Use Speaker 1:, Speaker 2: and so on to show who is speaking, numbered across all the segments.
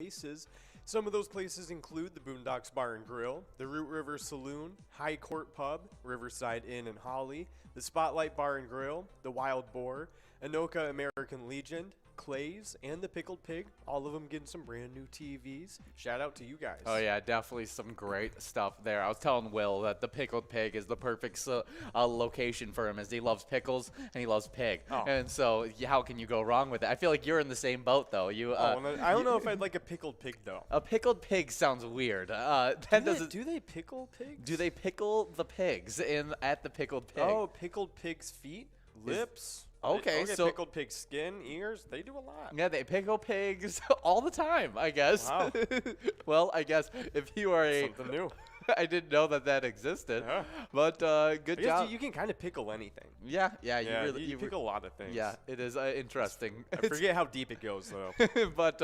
Speaker 1: places. Some of those places include the Boondocks Bar and Grill, the Root River Saloon, High Court Pub, Riverside Inn and Holly, the Spotlight Bar and Grill, the Wild Boar, Anoka American Legion, Clay's, and the Pickled Pig. All of them getting some brand new TVs. Shout out to you guys.
Speaker 2: Oh yeah, definitely some great stuff there. I was telling Will that the Pickled Pig is the perfect location for him, as he loves pickles and he loves pig. And so how can you go wrong with it? I feel like you're in the same boat though.
Speaker 1: I don't know if I'd like a pickled pig though.
Speaker 2: A pickled pig sounds weird.
Speaker 1: Do they pickle pigs?
Speaker 2: Do they pickle the pigs at the Pickled Pig?
Speaker 1: Oh, pickled pig's feet, lips.
Speaker 2: Okay, so
Speaker 1: pickled pig skin, ears, they do a lot.
Speaker 2: Yeah, they pickle pigs all the time, I guess.
Speaker 1: Wow.
Speaker 2: Well, I guess if you are
Speaker 1: something new.
Speaker 2: I didn't know that existed.
Speaker 1: Yeah.
Speaker 2: But good job.
Speaker 1: You can kind of pickle anything.
Speaker 2: Yeah, you
Speaker 1: pickle a lot of things.
Speaker 2: Yeah, it is interesting.
Speaker 1: I forget how deep it goes, though.
Speaker 2: But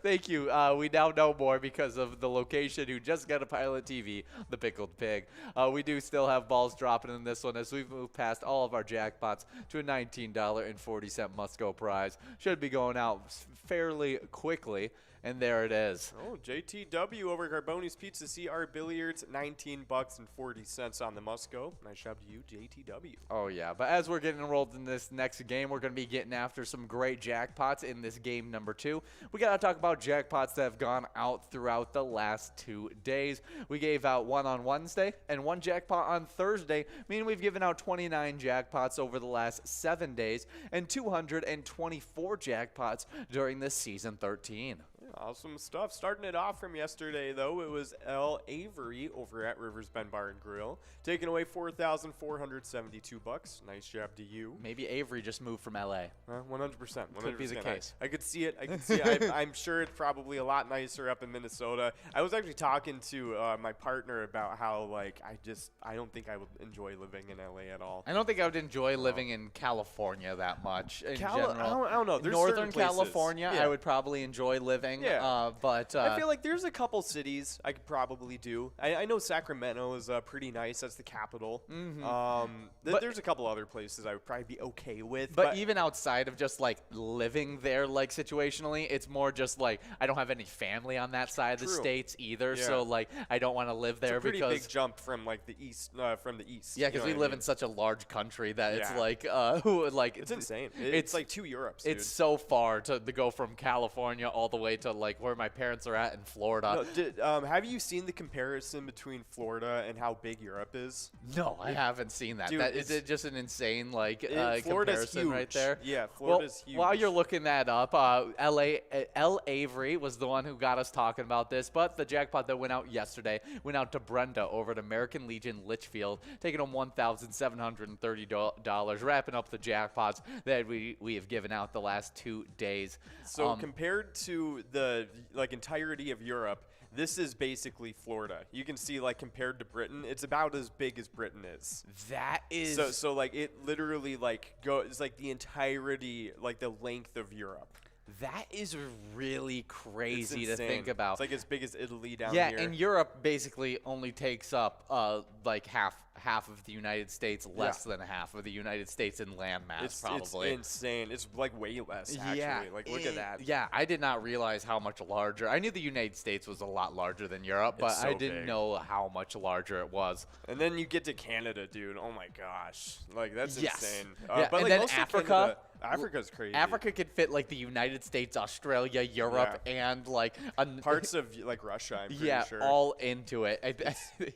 Speaker 2: thank you. We now know more because of the location who just got a Pilot TV, the Pickled Pig. We do still have balls dropping in this one as we've moved past all of our jackpots to a $19.40 must-go prize. Should be going out fairly quickly. And there it is.
Speaker 1: Oh, JTW over Carboni's Pizza CR Billiards, $19.40 on the must-go. Nice job to you, JTW.
Speaker 2: Oh, yeah. But as we're getting enrolled in this next game, we're going to be getting after some great jackpots in this game number 2. We got to talk about jackpots that have gone out throughout the last 2 days. We gave out one on Wednesday and one jackpot on Thursday, meaning we've given out 29 jackpots over the last 7 days and 224 jackpots during this season 13.
Speaker 1: Awesome stuff. Starting it off from yesterday, though, it was L. Avery over at Rivers Bend Bar and Grill, taking away $4,472. Nice job to you.
Speaker 2: Maybe Avery just moved from LA.
Speaker 1: 100%.
Speaker 2: Could be the case.
Speaker 1: I could see it. I'm sure it's probably a lot nicer up in Minnesota. I was actually talking to my partner about how, like, I don't think I would enjoy living in LA at all.
Speaker 2: I don't think I would enjoy living in California that much in general.
Speaker 1: I don't know. There's
Speaker 2: Northern California,
Speaker 1: yeah.
Speaker 2: I would probably enjoy living.
Speaker 1: Yeah.
Speaker 2: But
Speaker 1: I feel like there's a couple cities I could probably do. I know Sacramento is pretty nice. That's the capital.
Speaker 2: Mm-hmm.
Speaker 1: There's a couple other places I would probably be okay with.
Speaker 2: But even outside of just like living there, like situationally, it's more just like I don't have any family on that side of the states either.
Speaker 1: Yeah.
Speaker 2: So like I don't want to live there
Speaker 1: it's a pretty
Speaker 2: because
Speaker 1: big jump from like the east. From the east.
Speaker 2: Yeah, because we live in such a large country that it's like
Speaker 1: it's insane. It's like 2 Europes. Dude.
Speaker 2: It's so far to go from California all the way to like where my parents are at in Florida.
Speaker 1: No, have you seen the comparison between Florida and how big Europe is?
Speaker 2: No, I haven't seen that.
Speaker 1: Dude,
Speaker 2: is it just an insane
Speaker 1: Florida's
Speaker 2: comparison
Speaker 1: huge.
Speaker 2: right there?
Speaker 1: Yeah, Florida's huge.
Speaker 2: While you're looking that up, L. Avery was the one who got us talking about this, but the jackpot that went out yesterday went out to Brenda over at American Legion Litchfield, taking home $1,730, wrapping up the jackpots that we have given out the last 2 days.
Speaker 1: So compared to the entirety of Europe, this is basically Florida. You can see compared to Britain, it's about as big as Britain is.
Speaker 2: That is
Speaker 1: so it literally goes the entirety, the length of Europe.
Speaker 2: That is really crazy to think about.
Speaker 1: It's like as big as Italy down here.
Speaker 2: Yeah, and Europe basically only takes up half of the United States, less than half of the United States in landmass, probably.
Speaker 1: It's insane. It's way less, actually.
Speaker 2: Yeah,
Speaker 1: look at that.
Speaker 2: Yeah, I did not realize how much larger. I knew the United States was a lot larger than Europe, but I didn't know how much larger it was.
Speaker 1: And then you get to Canada, dude. Oh my gosh. That's insane.
Speaker 2: Yeah,
Speaker 1: but
Speaker 2: and then Africa.
Speaker 1: Africa's crazy.
Speaker 2: Africa could fit the United States, Australia, Europe, and
Speaker 1: parts of Russia. I'm pretty sure.
Speaker 2: all into it. They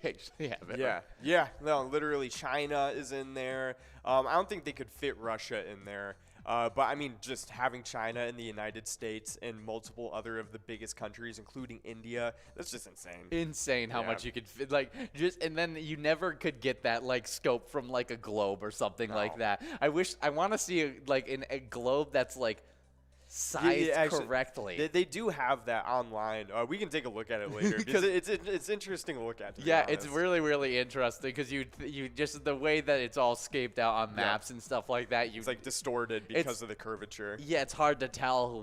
Speaker 2: actually have it.
Speaker 1: Yeah. No, literally, China is in there. I don't think they could fit Russia in there. But I mean, just having China and the United States and multiple other of the biggest countries, including India, that's just insane.
Speaker 2: Insane how much you could fit. And then you never could get that scope from a globe or something like that. I want to see a globe that's sized correctly.
Speaker 1: They do have that online. We can take a look at it later because it's interesting to look at.
Speaker 2: It's really, really interesting because you just the way that it's all scaped out on maps and stuff like that. It's
Speaker 1: distorted because of the curvature.
Speaker 2: Yeah, it's hard to tell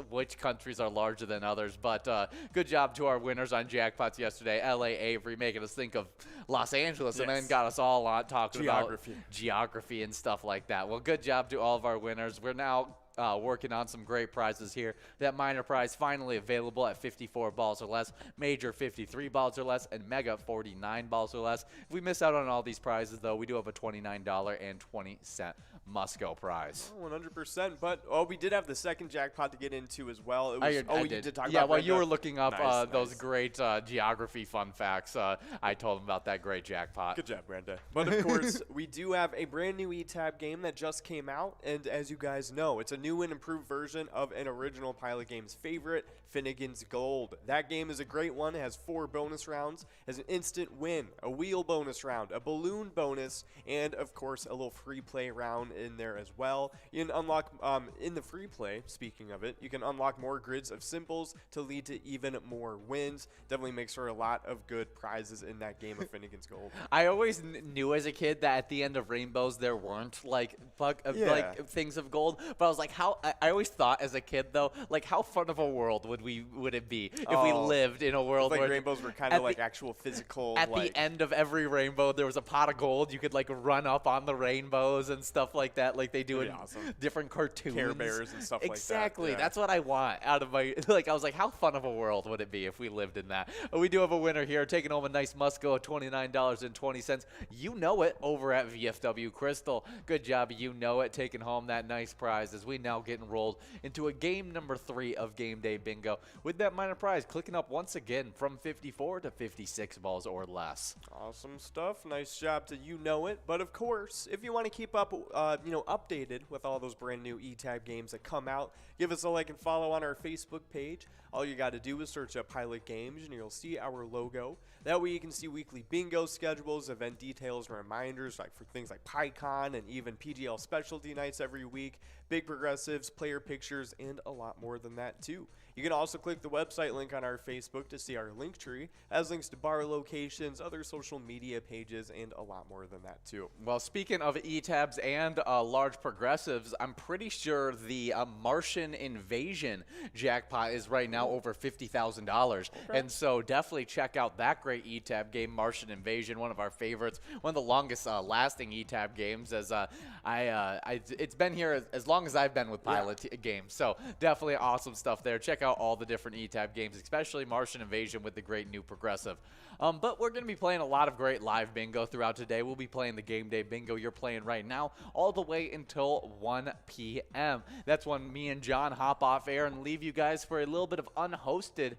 Speaker 2: which countries are larger than others. But good job to our winners on jackpots yesterday. L.A. Avery making us think of Los Angeles and then got us all on talking about geography and stuff like that. Well, good job to all of our winners. We're now working on some great prizes here. That minor prize finally available at 54 balls or less, major 53 balls or less, and mega 49 balls or less. If we miss out on all these prizes, though, we do have a $29.20 must-go prize.
Speaker 1: 100%. But we did have the second jackpot to get into as well. It was,
Speaker 2: I
Speaker 1: you
Speaker 2: did.
Speaker 1: did talk
Speaker 2: yeah,
Speaker 1: about
Speaker 2: while
Speaker 1: Brenda.
Speaker 2: you were looking up
Speaker 1: Nice,
Speaker 2: those
Speaker 1: nice.
Speaker 2: great geography fun facts, I told him about that great jackpot.
Speaker 1: Good job, Brenda. But of course, we do have a brand new eTab game that just came out, and as you guys know, it's a new and improved version of an original Pilot Games favorite, Finnegan's Gold. That game is a great one. It has 4 bonus rounds, has an instant win, a wheel bonus round, a balloon bonus, and of course, a little free play round in there as well. You can unlock, in the free play, speaking of it, you can unlock more grids of symbols to lead to even more wins. Definitely makes for a lot of good prizes in that game of Finnegan's Gold.
Speaker 2: I always knew as a kid that at the end of rainbows there weren't like like things of gold, but I was like, how? I always thought as a kid though, like how fun of a world would it be if we lived in a world
Speaker 1: like
Speaker 2: where
Speaker 1: rainbows were kind of like actual physical.
Speaker 2: At the end of every rainbow, there was a pot of gold. You could like run up on the rainbows and stuff like that, like they do in different cartoons.
Speaker 1: Care Bears and stuff like that.
Speaker 2: Exactly.
Speaker 1: Yeah.
Speaker 2: That's what I want out of my like. I was like, how fun of a world would it be if we lived in that? We do have a winner here, taking home a nice must-go of $29.20. You know it over at VFW Crystal. Good job, you know it, taking home that nice prize as we now get enrolled into a game number 3 of Game Day Bingo with that minor prize clicking up once again from 54 to 56 balls or less.
Speaker 1: Awesome stuff. Nice job to you know it. But of course, if you want to keep up, updated with all those brand new eTab games that come out, give us a like and follow on our Facebook page. All you got to do is search up Pilot Games and you'll see our logo. That way you can see weekly bingo schedules, event details, and reminders like for things like PyCon and even PGL specialty nights every week, big progressives, player pictures, and a lot more than that too. You can also click the website link on our Facebook to see our link tree, as links to bar locations, other social media pages, and a lot more than that too.
Speaker 2: Well, speaking of E-tabs and large progressives, I'm pretty sure the Martian Invasion jackpot is right now over $50,000. And so definitely check out that great E-tab game, Martian Invasion, one of our favorites, one of the longest lasting E-tab games, as it's been here as long as I've been with Pilot Games. So definitely awesome stuff there. Check out all the different eTab games, especially Martian Invasion with the great new progressive. But we're going to be playing a lot of great live bingo throughout today. We'll be playing the Game Day Bingo you're playing right now all the way until 1 p.m. That's when me and John hop off air and leave you guys for a little bit of unhosted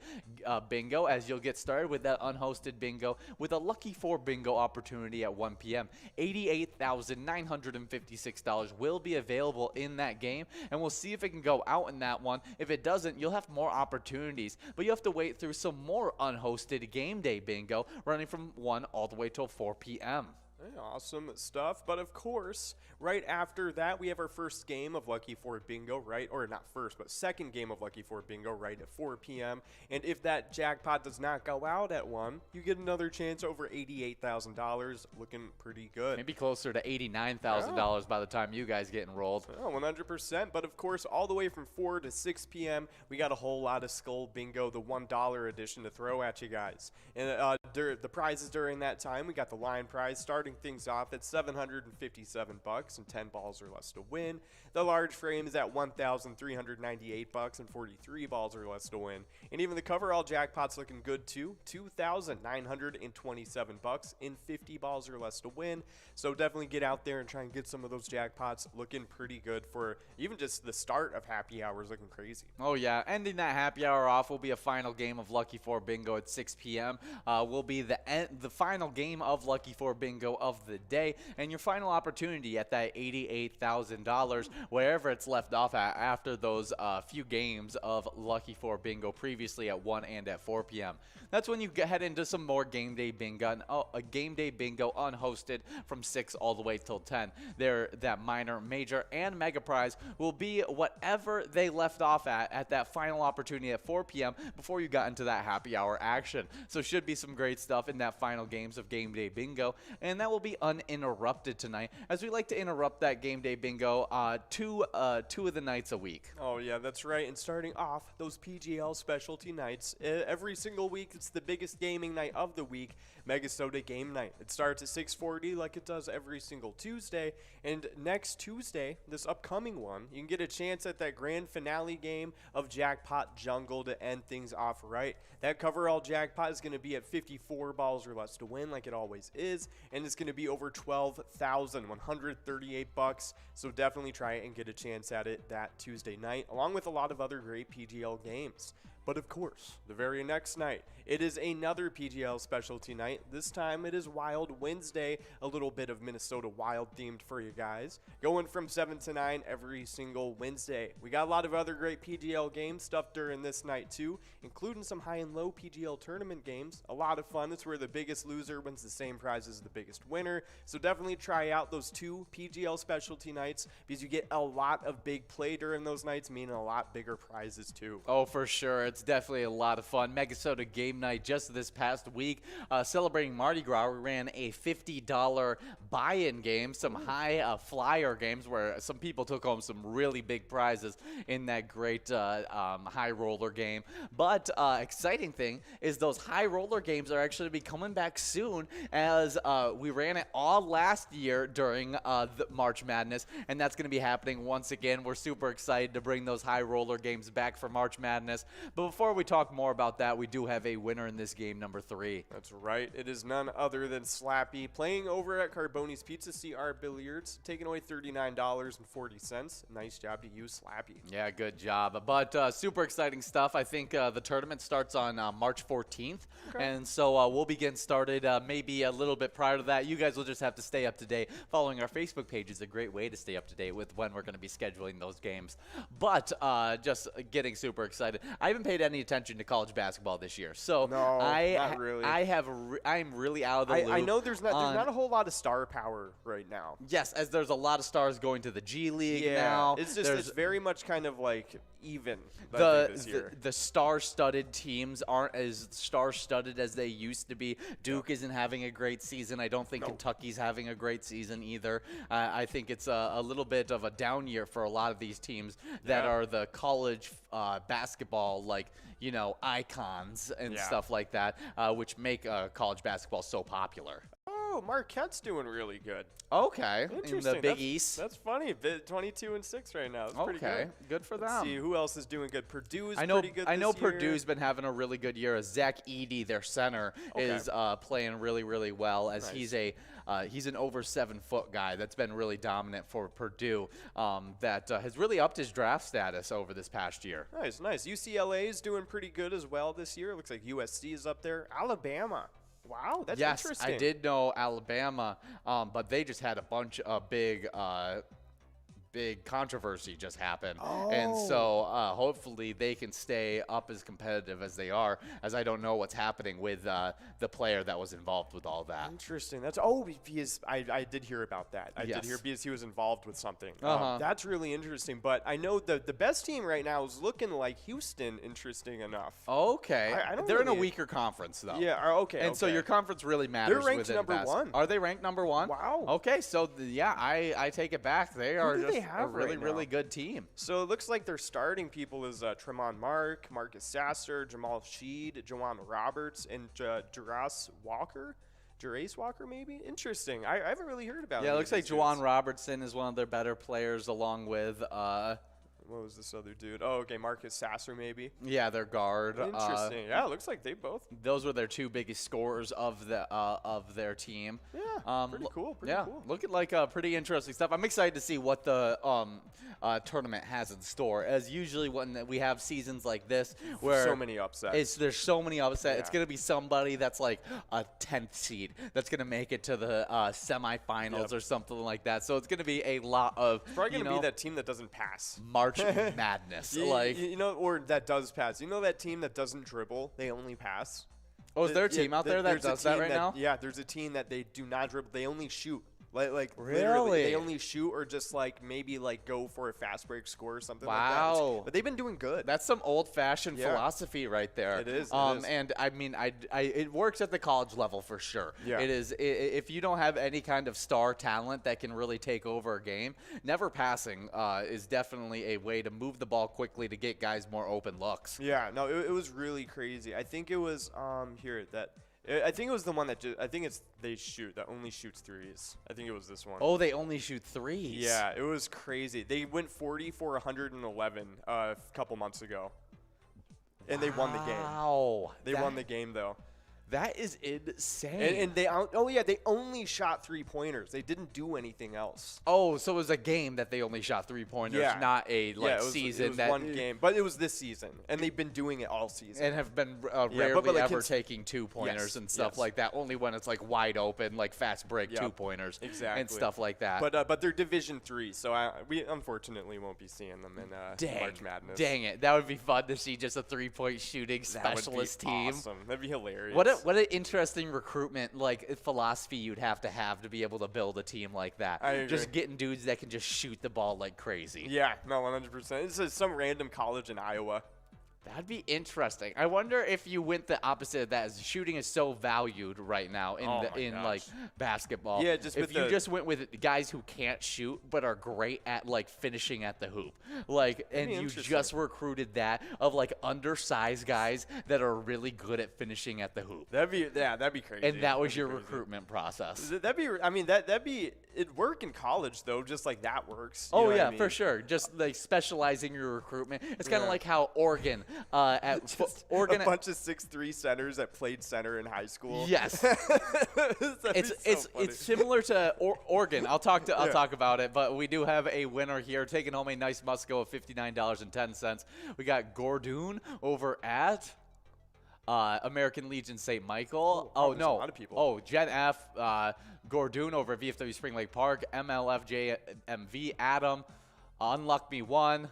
Speaker 2: bingo, as you'll get started with that unhosted bingo with a Lucky 4 bingo opportunity at 1 p.m. $88,956 will be available in that game, and we'll see if it can go out in that one. If it doesn't, you'll have more opportunities, but you have to wait through some more unhosted Game Day Bingo running from 1 all the way till 4 p.m.
Speaker 1: Awesome stuff. But of course, right after that, we have our first game of Lucky 4 Bingo, right? Or not first, but second game of Lucky 4 Bingo right at 4 p.m. And if that jackpot does not go out at 1, you get another chance over $88,000. Looking pretty good.
Speaker 2: Maybe closer to $89,000 by the time you guys get enrolled.
Speaker 1: Oh, 100%. But of course, all the way from 4 to 6 p.m., we got a whole lot of Skull Bingo, the $1 edition to throw at you guys. And the prizes during that time, we got the line prize starting things off at $757 and 10 balls or less to win. The large frame is at $1,398 and 43 balls or less to win. And even the coverall jackpot's looking good too, $2,927 and 50 balls or less to win. So definitely get out there and try and get some of those jackpots looking pretty good for even just the start of happy hours, looking crazy.
Speaker 2: Oh yeah, ending that happy hour off will be a final game of Lucky 4 Bingo at 6 p.m. Will be the final game of Lucky 4 Bingo of the day, and your final opportunity at that $88,000, wherever it's left off at after those few games of Lucky 4 Bingo previously at 1 and at 4 p.m. That's when you head into some more Game Day Bingo, a Game Day Bingo unhosted from 6 all the way till 10. That minor, major, and mega prize will be whatever they left off at that final opportunity at 4 p.m. before you got into that happy hour action. So should be some great stuff in that final games of Game Day Bingo, and that will will be uninterrupted tonight, as we like to interrupt that game day bingo two of the nights a week.
Speaker 1: Oh, yeah, that's right. And starting off those PGL specialty nights, every single week, it's the biggest gaming night of the week, MegaSota Game Night. It starts at 6:40 like it does every single Tuesday. And next Tuesday, this upcoming one, you can get a chance at that grand finale game of Jackpot Jungle to end things off right. That coverall jackpot is going to be at 54 balls or less to win, like it always is, and it's going to be over $12,138. So definitely try it and get a chance at it that Tuesday night, along with a lot of other great PGL games. But of course, the very next night, it is another PGL specialty night. This time it is Wild Wednesday, a little bit of Minnesota Wild themed for you guys. Going from 7 to 9 every single Wednesday. We got a lot of other great PGL games stuff during this night too, including some high and low PGL tournament games. A lot of fun. It's where the biggest loser wins the same prize as the biggest winner. So definitely try out those 2 PGL specialty nights, because you get a lot of big play during those nights, meaning a lot bigger prizes too.
Speaker 2: Oh, for sure. It's definitely a lot of fun. MegaSota Game Night just this past week, celebrating Mardi Gras. We ran a $50 buy-in game, some high flyer games where some people took home some really big prizes in that great high roller game. But exciting thing is those high roller games are actually be coming back soon, as we ran it all last year during the March Madness, and that's going to be happening once again. We're super excited to bring those high roller games back for March Madness. But before we talk more about that, we do have a winner in this game, number 3.
Speaker 1: That's right. It is none other than Slappy, playing over at Carboni's Pizza CR Billiards, taking away $39.40. Nice job to you, Slappy.
Speaker 2: Yeah, good job. But super exciting stuff. I think the tournament starts on March 14th, and so we'll be getting started maybe a little bit prior to that. You guys will just have to stay up to date. Following our Facebook page is a great way to stay up to date with when we're going to be scheduling those games. But just getting super excited. I haven't paid any attention to college basketball this year, so
Speaker 1: no, not really.
Speaker 2: I'm really out of the loop.
Speaker 1: I know there's not a whole lot of star power right now.
Speaker 2: Yes, as there's a lot of stars going to the G League now.
Speaker 1: It's very much kind of like even this year.
Speaker 2: The star-studded teams aren't as star-studded as they used to be. Duke isn't having a great season. I don't think Kentucky's having a great season either. I think it's a little bit of a down year for a lot of these teams that are the college basketball, like, you know, icons and stuff like that, which make college basketball so popular.
Speaker 1: Oh, Marquette's doing really good.
Speaker 2: Okay, in the Big East.
Speaker 1: That's funny. 22-6 right now. That's pretty good.
Speaker 2: Good for them.
Speaker 1: Let's see who else is doing good. Purdue's pretty good.
Speaker 2: I know
Speaker 1: this year.
Speaker 2: Purdue's been having a really good year. Zach Edey, their center, is playing really, really well. As he's an over 7-foot guy that's been really dominant for Purdue. That has really upped his draft status over this past year.
Speaker 1: Nice. UCLA is doing pretty good as well this year. Looks like USC is up there. Alabama. Wow, that's interesting.
Speaker 2: Yes, I did know Alabama, but they just had a bunch of big controversy just happened. And so hopefully they can stay up as competitive as they are, as I don't know what's happening with the player that was involved with all that.
Speaker 1: Interesting. Because I did hear about that. I did hear because he was involved with something. That's really interesting. But I know the best team right now is looking like Houston, interesting enough.
Speaker 2: Okay. They're in a weaker conference, though.
Speaker 1: Yeah, okay.
Speaker 2: And so your conference really matters.
Speaker 1: They're ranked number 1.
Speaker 2: Are they ranked number 1?
Speaker 1: Wow.
Speaker 2: Okay, so I take it back. They are just a really,
Speaker 1: right
Speaker 2: really good team.
Speaker 1: So it looks like their starting people is Tremont Mark, Marcus Sasser, Jamal Sheed, Jawan Roberts, and Jarace Walker, maybe? Interesting. I haven't really heard about him.
Speaker 2: Yeah, it looks like Jawan Robertson is one of their better players, along with
Speaker 1: what was this other dude? Oh, okay, Marcus Sasser, maybe.
Speaker 2: Yeah, their guard.
Speaker 1: Interesting. Yeah, it looks like they both.
Speaker 2: Those were their 2 biggest scorers of their team.
Speaker 1: Yeah, pretty cool.
Speaker 2: Looking like pretty interesting stuff. I'm excited to see what the tournament has in store. As usually when we have seasons like this, where
Speaker 1: so many upsets.
Speaker 2: There's so many upsets. Yeah. It's gonna be somebody that's like a 10th seed that's gonna make it to the semifinals or something like that. So it's gonna be a lot of.
Speaker 1: It's probably gonna be that team that doesn't pass.
Speaker 2: March Madness,
Speaker 1: or that does pass. You know that team that doesn't dribble, they only pass.
Speaker 2: Oh, is there a team out there that does that right now?
Speaker 1: Yeah, there's a team that they do not dribble, they only shoot. Like literally, they only shoot or just like maybe like go for a fast break score or something like that. But they've been doing good.
Speaker 2: That's some old-fashioned philosophy right there.
Speaker 1: It is.
Speaker 2: And I mean, it works at the college level for sure.
Speaker 1: Yeah.
Speaker 2: It is. If you don't have any kind of star talent that can really take over a game, never passing is definitely a way to move the ball quickly to get guys more open looks.
Speaker 1: Yeah. No, it was really crazy. I think it was I think it was the one that I think it's that only shoots threes. I think it was this one.
Speaker 2: Oh, they only shoot threes.
Speaker 1: Yeah, it was crazy. They went 40 for 111 a couple months ago, and they won the game.
Speaker 2: Wow.
Speaker 1: They won the game though.
Speaker 2: That is insane.
Speaker 1: And they they only shot 3-pointers. They didn't do anything else.
Speaker 2: Oh, so it was a game that they only shot 3-pointers, not a season.
Speaker 1: It was one game, but it was this season, and they've been doing it all season.
Speaker 2: And have been rarely ever taking 2-pointers and stuff like that. Only when it's like wide open, like fast break 2-pointers, and stuff like that.
Speaker 1: But they're Division III, so we unfortunately won't be seeing them in March Madness.
Speaker 2: Dang it, that would be fun to see just a 3-point shooting specialist team.
Speaker 1: Awesome, that'd be hilarious.
Speaker 2: What an interesting recruitment like philosophy you'd have to be able to build a team like that.
Speaker 1: I agree.
Speaker 2: Just getting dudes that can just shoot the ball like crazy.
Speaker 1: Yeah, no, 100%. This is some random college in Iowa.
Speaker 2: That'd be interesting. I wonder if you went the opposite of that, as shooting is so valued right now in like basketball.
Speaker 1: Yeah, just
Speaker 2: if you just went with guys who can't shoot but are great at like finishing at the hoop, like, and you just recruited that of like undersized guys that are really good at finishing at the hoop.
Speaker 1: That'd be crazy.
Speaker 2: And that was your recruitment process.
Speaker 1: It'd work in college though, just like that works.
Speaker 2: Oh yeah, for sure. Just like specializing your recruitment. It's kind of like how Oregon.
Speaker 1: Oregon, a bunch of 6'3" centers that played center in high school.
Speaker 2: Yes, it's similar to Oregon. I'll talk about it, but we do have a winner here, taking home a nice Musco of $59.10. We got Gordoon over at American Legion St. Michael.
Speaker 1: A lot of people.
Speaker 2: Oh, Gen F, Gordoon over at VFW Spring Lake Park, MLFJMV, Adam, Unluck Me 1.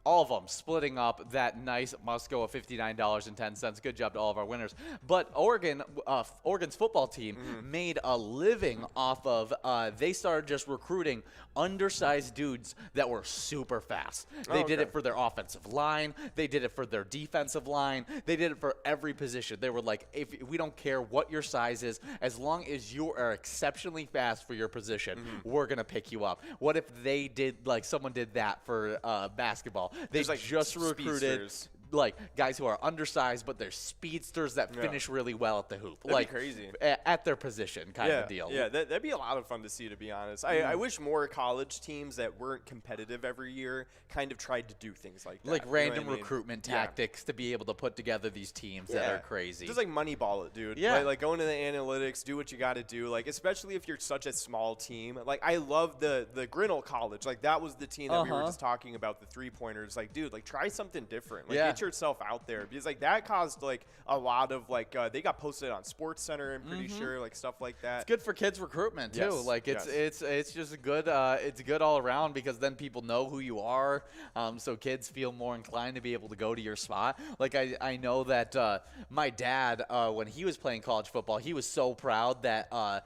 Speaker 2: All of them splitting up that nice Musco of $59.10. Good job to all of our winners. But Oregon's football team made a living off of, they started just recruiting undersized dudes that were super fast. They did it for their offensive line. They did it for their defensive line. They did it for every position. They were like, if we don't care what your size is, as long as you are exceptionally fast for your position, we're going to pick you up. What if they did, like someone did that for basketball? They just recruited like guys who are undersized, but they're speedsters that finish really well at the hoop.
Speaker 1: That'd be crazy.
Speaker 2: At their position kind of deal.
Speaker 1: Yeah, that'd be a lot of fun to see, to be honest. I wish more college teams that weren't competitive every year kind of tried to do things like that.
Speaker 2: Like random recruitment tactics to be able to put together these teams that are crazy.
Speaker 1: Just like Moneyball it, dude.
Speaker 2: Yeah.
Speaker 1: Like go into the analytics, do what you got to do. Like, especially if you're such a small team. Like, I love the Grinnell College. Like, that was the team that we were just talking about, the 3-pointers. Like, dude, like, try something different. Like, get yourself out there, because like that caused like a lot of like they got posted on Sports Center, I'm pretty sure, like stuff like that.
Speaker 2: It's good for kids recruitment too. Like it's just good. It's good all around, because then people know who you are, so kids feel more inclined to be able to go to your spot. Like I know that my dad, when he was playing college football, he was so proud that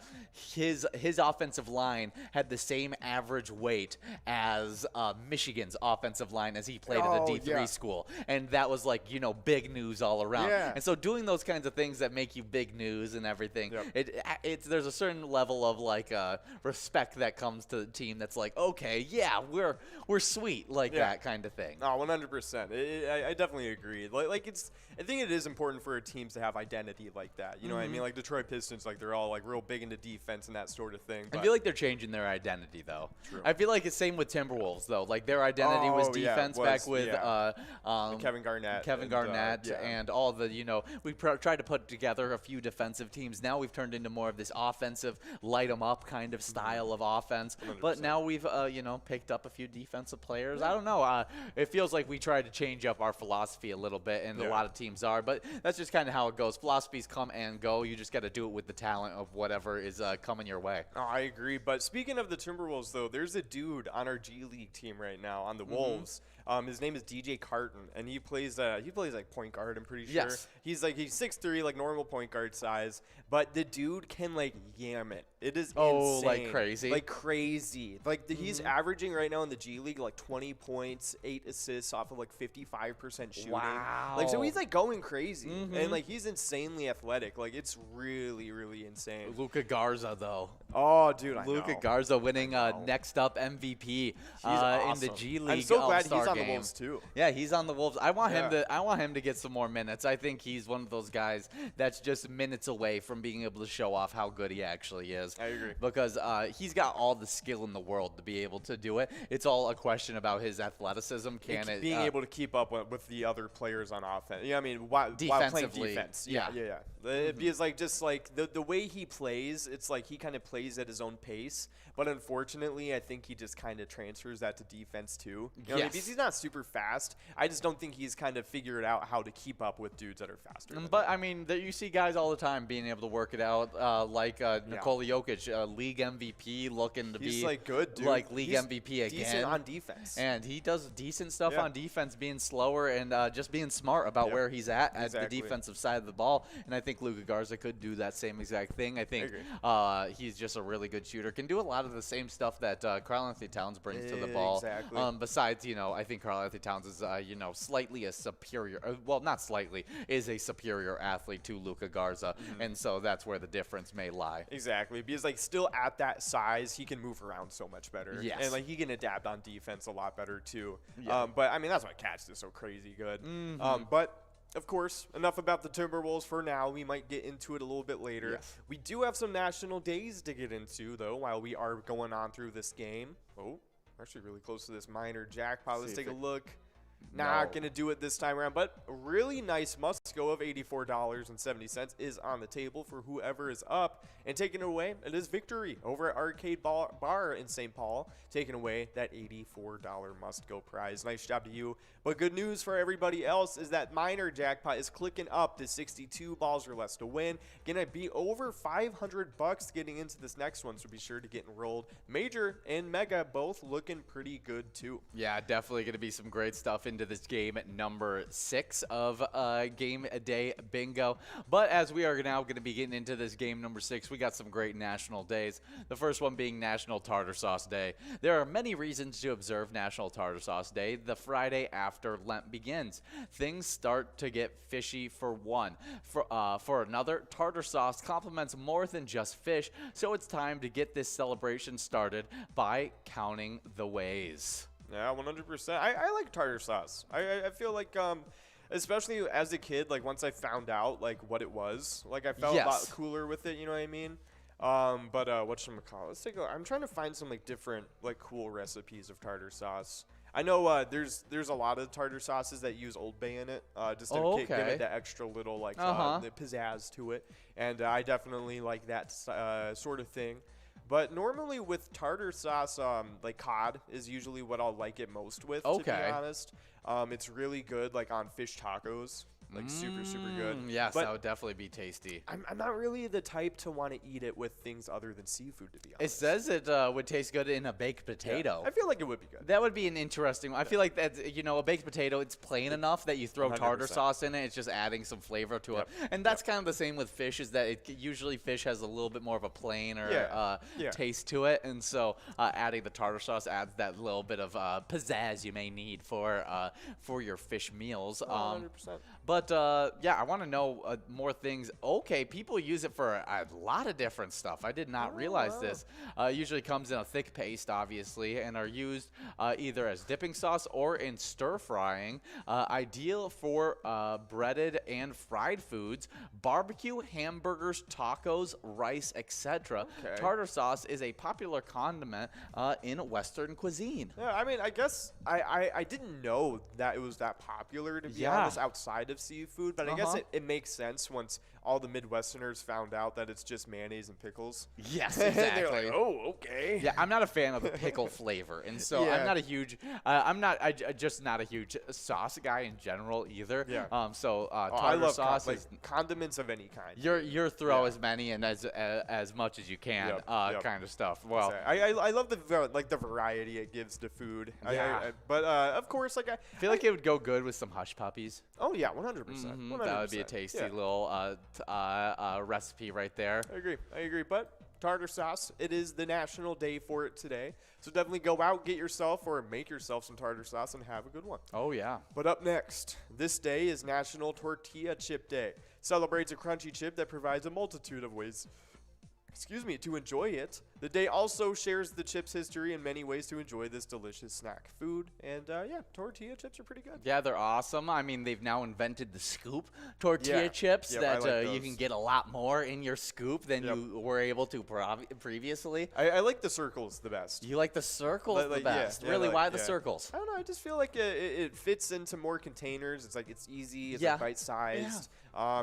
Speaker 2: his offensive line had the same average weight as Michigan's offensive line as he played at a D3 school, and that was like, you know, big news all around. And so doing those kinds of things that make you big news and everything, there's a certain level of like respect that comes to the team that's like, okay, yeah, we're sweet, like that kind of thing.
Speaker 1: Oh, 100%. I definitely agree. I think it is important for teams to have identity like that. You know what I mean? Like Detroit Pistons, like they're all like real big into defense and that sort of thing.
Speaker 2: I feel like they're changing their identity though. True. I feel like it's same with Timberwolves though. Like their identity was defense back with
Speaker 1: Kevin Garnett.
Speaker 2: And all the, you know, we tried to put together a few defensive teams. Now we've turned into more of this offensive, light 'em up kind of style of offense. 100%. But now we've, you know, picked up a few defensive players. I don't know. It feels like we tried to change up our philosophy a little bit, and a lot of teams are. But that's just kind of how it goes. Philosophies come and go. You just got to do it with the talent of whatever is coming your way.
Speaker 1: Oh, I agree. But speaking of the Timberwolves, though, there's a dude on our G League team right now on the Wolves. His name is DJ Carton, and he plays like point guard. I'm pretty sure.
Speaker 2: Yes.
Speaker 1: He's 6'3", like normal point guard size, but the dude can like yam it. It is
Speaker 2: Oh,
Speaker 1: insane.
Speaker 2: like crazy?
Speaker 1: Like crazy. Like he's averaging right now in the G League like 20 points, 8 assists off of like 55% shooting.
Speaker 2: Wow.
Speaker 1: Like so he's like going crazy, and like he's insanely athletic. Like it's really really insane.
Speaker 2: Luka Garza, though.
Speaker 1: Oh, dude, I
Speaker 2: Luka
Speaker 1: know.
Speaker 2: Garza winning next up MVP
Speaker 1: Awesome.
Speaker 2: in the G League.
Speaker 1: I'm so glad
Speaker 2: All-Star
Speaker 1: he's on
Speaker 2: game.
Speaker 1: the Wolves too.
Speaker 2: Yeah, he's on the Wolves. I want him
Speaker 1: Yeah.
Speaker 2: to. I want him to get some more minutes. I think he's one of those guys that's just minutes away from being able to show off how good he actually is.
Speaker 1: I agree.
Speaker 2: Because he's got all the skill in the world to be able to do it. It's all a question about his athleticism.
Speaker 1: Being able to keep up with the other players on offense. Yeah, I mean, while playing
Speaker 2: Defensively,
Speaker 1: defense.
Speaker 2: yeah.
Speaker 1: Yeah. Because like just like the way he plays, it's like he kind of plays at his own pace. But unfortunately, I think he just kind of transfers that to defense too. You know what I mean?
Speaker 2: Yes.
Speaker 1: Because he's not super fast. I just don't think he's kind of figured out how to keep up with dudes that are faster. than
Speaker 2: But
Speaker 1: him.
Speaker 2: I mean, you see guys all the time being able to work it out, like Nikola Jokic, league MVP, looking to
Speaker 1: He's
Speaker 2: be
Speaker 1: like good, dude.
Speaker 2: like league
Speaker 1: He's
Speaker 2: MVP again.
Speaker 1: decent on defense.
Speaker 2: And he does decent stuff
Speaker 1: Yeah.
Speaker 2: on defense, being slower and just being smart about
Speaker 1: Yep.
Speaker 2: where he's at the
Speaker 1: Exactly.
Speaker 2: defensive side of the ball. And I think Luka Garza could do that same exact thing. I think he's just a really good shooter. Can do a lot of the same stuff that Karl-Anthony Towns brings to the ball.
Speaker 1: Exactly.
Speaker 2: Besides, I think Karl-Anthony Towns is, slightly a superior, well, not slightly, is a superior athlete to Luka Garza. And so that's where the difference may lie.
Speaker 1: Exactly, because like still at that size, he can move around so much better.
Speaker 2: Yes.
Speaker 1: And like he can adapt on defense a lot better too.
Speaker 2: Yeah.
Speaker 1: But I mean that's why Catch is so crazy good. But of course, enough about the Timberwolves for now. We might get into it a little bit later.
Speaker 2: Yes.
Speaker 1: We do have some national days to get into though while we are going on through this game. Oh, we're actually really close to this minor jackpot. Let's
Speaker 2: See if
Speaker 1: take a
Speaker 2: it-
Speaker 1: look. Not
Speaker 2: No.
Speaker 1: going to do it this time around, but a really nice must-go of $84.70 is on the table for whoever is up. And taking it away, it is Victory over at Arcade Bar in St. Paul, taking away that $84 must-go prize. Nice job to you. But good news for everybody else is that minor jackpot is clicking up to 62 balls or less to win. Going to be over $500 getting into this next one, so be sure to get enrolled. Major and Mega both looking pretty good too.
Speaker 2: Yeah, definitely going to be some great stuff into this game at number 6 of Game Day Bingo. But as we are now going to be getting into this game number 6, we got some great national days. The first one being National Tartar Sauce Day. There are many reasons to observe National Tartar Sauce Day the Friday after Lent begins. Things start to get fishy for one. For another, tartar sauce complements more than just fish, so it's time to get this celebration started by counting the ways.
Speaker 1: Yeah, 100%. I like tartar sauce. I feel like, especially as a kid, like once I found out like what it was, like I felt a lot
Speaker 2: Yes.
Speaker 1: cooler with it. You know what I mean? But whatchamacallit? Let's take a look. I'm trying to find some like different like cool recipes of tartar sauce. I know there's a lot of tartar sauces that use Old Bay in it, just to give
Speaker 2: Okay.
Speaker 1: it that extra little like the pizzazz to it, and I definitely like that sort of thing. But normally with tartar sauce, like cod is usually what I'll like it most with. To be
Speaker 2: Okay.
Speaker 1: honest, it's really good like on fish tacos. Like super good.
Speaker 2: Yes,
Speaker 1: But
Speaker 2: that would definitely be tasty.
Speaker 1: I'm not really the type to want to eat it with things other than seafood, to be
Speaker 2: It
Speaker 1: honest.
Speaker 2: says it would taste good in a baked
Speaker 1: Yeah.
Speaker 2: potato.
Speaker 1: I feel like it would be good.
Speaker 2: That would be an interesting one. I feel like that's, a baked potato, it's plain enough that you throw tartar
Speaker 1: 100%.
Speaker 2: sauce in it. It's just adding some flavor to it. And that's kind of the same with fish, is that usually fish has a little bit more of a plain or
Speaker 1: Yeah.
Speaker 2: taste to it. And so adding the tartar sauce adds that little bit of pizzazz you may need for your fish meals.
Speaker 1: 100%.
Speaker 2: But I want to know more things. Okay, people use it for a lot of different stuff. I did not realize this. Usually comes in a thick paste, obviously, and are used either as dipping sauce or in stir frying. Ideal for breaded and fried foods, barbecue, hamburgers, tacos, rice, etc.
Speaker 1: Okay.
Speaker 2: Tartar sauce is a popular condiment in Western cuisine.
Speaker 1: Yeah, I mean, I guess I didn't know that it was that popular, to be
Speaker 2: Yeah.
Speaker 1: honest, outside of of seafood, but I guess it makes sense once all the Midwesterners found out that it's just mayonnaise and pickles.
Speaker 2: Yes, exactly.
Speaker 1: They're like, oh, okay.
Speaker 2: Yeah, I'm not a fan of the pickle flavor, and so
Speaker 1: Yeah.
Speaker 2: I'm not a huge. Just not a huge sauce guy in general either.
Speaker 1: Yeah.
Speaker 2: Tartar
Speaker 1: I love
Speaker 2: sauce
Speaker 1: like
Speaker 2: is.
Speaker 1: condiments of any kind.
Speaker 2: You're throw
Speaker 1: Yeah.
Speaker 2: as many and as much as you can,
Speaker 1: Yep.
Speaker 2: kind of stuff. Well,
Speaker 1: I love the variety it gives to food.
Speaker 2: Yeah.
Speaker 1: But of course, like
Speaker 2: I feel like it would go good with some hush puppies.
Speaker 1: oh yeah, 100%.
Speaker 2: That would be a tasty little recipe right there.
Speaker 1: I agree. But tartar sauce, it is the national day for it today. So definitely go out, get yourself or make yourself some tartar sauce and have a good one.
Speaker 2: Oh yeah.
Speaker 1: But up next, this day is National Tortilla Chip Day. Celebrates a crunchy chip that provides a multitude of ways to enjoy it. The day also shares the chip's history and many ways to enjoy this delicious snack food. And tortilla chips are pretty good.
Speaker 2: Yeah, they're awesome. I mean, they've now invented the scoop tortilla chips
Speaker 1: Yep,
Speaker 2: that
Speaker 1: I like
Speaker 2: you
Speaker 1: those.
Speaker 2: can get a lot more in your scoop than you were able to previously.
Speaker 1: I like the circles the best.
Speaker 2: You like the circles the best.
Speaker 1: yeah,
Speaker 2: Really,
Speaker 1: like-
Speaker 2: why the
Speaker 1: yeah.
Speaker 2: circles?
Speaker 1: I don't know. I just feel like it fits into more containers. It's like it's easy. It's
Speaker 2: Yeah.
Speaker 1: like bite-sized.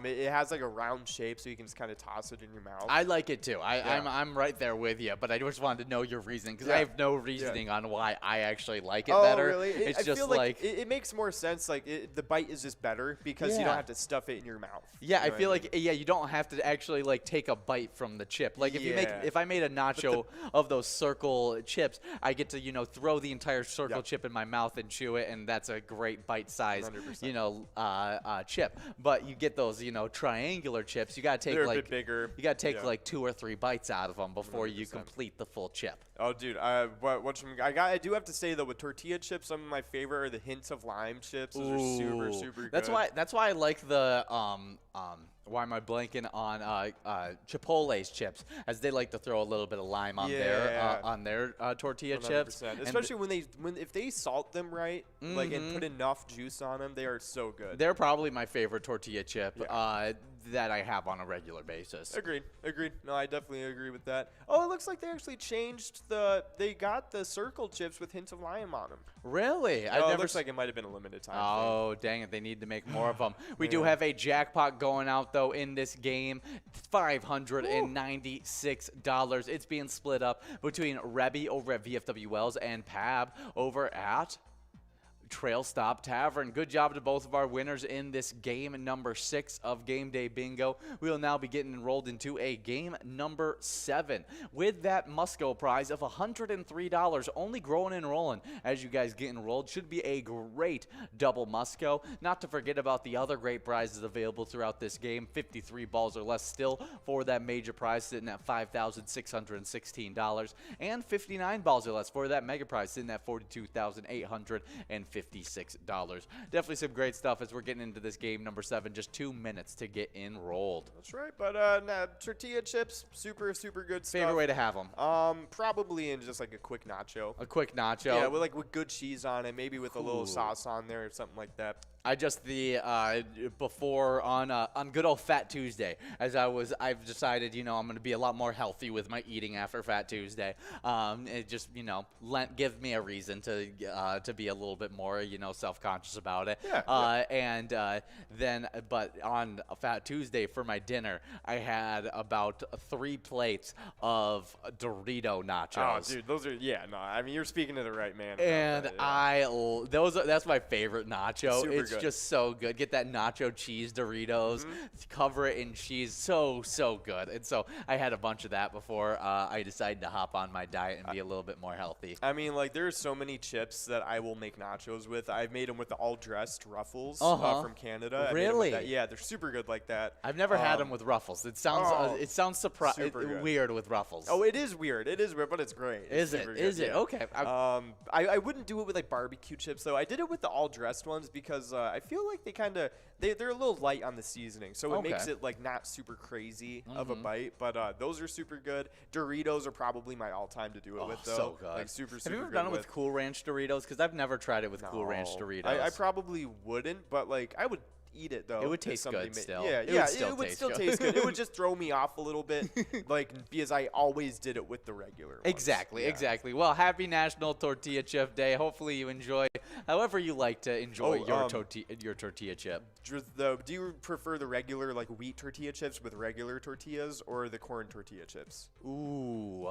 Speaker 1: It has like a round shape, so you can just kind of toss it in your mouth.
Speaker 2: I like it too. I'm right there with you, but I just wanted to know your reasoning because I
Speaker 1: Yeah.
Speaker 2: have no reasoning on why I actually like it
Speaker 1: Oh,
Speaker 2: better.
Speaker 1: really?
Speaker 2: It's
Speaker 1: I
Speaker 2: just
Speaker 1: feel
Speaker 2: like
Speaker 1: it makes more sense. Like the bite is just better because you
Speaker 2: Yeah.
Speaker 1: don't have to stuff it in your mouth.
Speaker 2: yeah,
Speaker 1: You
Speaker 2: I
Speaker 1: know
Speaker 2: feel
Speaker 1: what
Speaker 2: like you don't have to actually like take a bite from the chip. Like
Speaker 1: Yeah.
Speaker 2: if I made a nacho of those circle chips, I get to throw the entire circle
Speaker 1: Yep.
Speaker 2: chip in my mouth and chew it, and that's a great bite size
Speaker 1: 100%.
Speaker 2: chip. But you get those triangular chips, you gotta take
Speaker 1: They're a
Speaker 2: like
Speaker 1: bit bigger.
Speaker 2: you gotta take
Speaker 1: Yeah.
Speaker 2: like 2 or 3 bites out of them before you
Speaker 1: 100%.
Speaker 2: complete the full chip.
Speaker 1: Oh, dude. I do have to say though, with tortilla chips, some of my favorite are the hints of lime chips. Those are super,
Speaker 2: Ooh.
Speaker 1: super good.
Speaker 2: That's why I like the why am I blanking on Chipotle's chips, as they like to throw a little bit of lime on their tortilla chips.
Speaker 1: 100%.
Speaker 2: And
Speaker 1: Especially if they salt them right, like and put enough juice on them, they are so good.
Speaker 2: they're probably my favorite tortilla chip that I have on a regular basis.
Speaker 1: Agreed. No, I definitely agree with that. Oh, it looks like they actually changed they got the circle chips with hints of lime on them.
Speaker 2: Really?
Speaker 1: Oh, it looks like it might have been a limited time thing.
Speaker 2: Oh, dang it. They need to make more of them. We do have a jackpot going out, though, in this game. $596. It's being split up between Rebby over at VFW Wells and Pab over at Trail Stop Tavern. Good job to both of our winners in this game number 6 of Game Day Bingo. We will now be getting enrolled into a game number 7 with that Musco prize of $103. Only growing and rolling as you guys get enrolled. Should be a great double Musco. Not to forget about the other great prizes available throughout this game. 53 balls or less still for that major prize, sitting at $5,616. And 59 balls or less for that mega prize, sitting at $42,856. Definitely some great stuff as we're getting into this game number 7. Just 2 minutes to get enrolled.
Speaker 1: That's right. But tortilla chips, super, super good stuff.
Speaker 2: Favorite way to have them?
Speaker 1: Probably in just like a quick nacho.
Speaker 2: A quick nacho.
Speaker 1: Yeah, with good cheese on it, maybe with a little sauce on there or something like that.
Speaker 2: I just before on good old Fat Tuesday, I've decided I'm going to be a lot more healthy with my eating after Fat Tuesday. It just give me a reason to be a little bit more self-conscious about it. But on Fat Tuesday for my dinner, I had about 3 plates of Dorito nachos.
Speaker 1: Oh, dude, those are I mean, you're speaking to the right man.
Speaker 2: And that's my favorite nacho.
Speaker 1: Super
Speaker 2: It's
Speaker 1: good.
Speaker 2: just so good. Get that nacho cheese Doritos, cover it in cheese. So good. And so I had a bunch of that before I decided to hop on my diet and be a little bit more healthy.
Speaker 1: I mean, like, there are so many chips that I will make nachos with. I've made them with the all-dressed Ruffles from Canada.
Speaker 2: Really?
Speaker 1: Yeah, they're super good like that.
Speaker 2: I've never had them with Ruffles. It sounds
Speaker 1: super good.
Speaker 2: weird with Ruffles.
Speaker 1: Oh, it is weird, but it's great.
Speaker 2: Is
Speaker 1: It's
Speaker 2: it?
Speaker 1: super
Speaker 2: Is
Speaker 1: good,
Speaker 2: it?
Speaker 1: yeah.
Speaker 2: Okay.
Speaker 1: I wouldn't do it with like barbecue chips though. I did it with the all-dressed ones because I feel like they're a little light on the seasoning, so it makes it like not super crazy of a bite. But those are super good. Doritos are probably my all-time to do it with though.
Speaker 2: So good.
Speaker 1: Like super.
Speaker 2: Have you ever
Speaker 1: good
Speaker 2: done it with Cool Ranch Doritos? Because I've never tried it with Cool Ranch
Speaker 1: No.
Speaker 2: Doritos.
Speaker 1: I probably wouldn't, but like I would eat it though.
Speaker 2: It would
Speaker 1: if
Speaker 2: taste
Speaker 1: somebody
Speaker 2: good still.
Speaker 1: Yeah,
Speaker 2: It
Speaker 1: yeah,
Speaker 2: would still
Speaker 1: it would
Speaker 2: taste
Speaker 1: still
Speaker 2: good.
Speaker 1: taste good. It would just throw me off a little bit, like because I always did it with the regular ones.
Speaker 2: Exactly,
Speaker 1: Yeah.
Speaker 2: exactly. Well, happy National Tortilla Chip Day. Hopefully you enjoy however you like to enjoy your tortilla chip.
Speaker 1: Do you prefer the regular like wheat tortilla chips with regular tortillas or the corn tortilla chips?
Speaker 2: Ooh,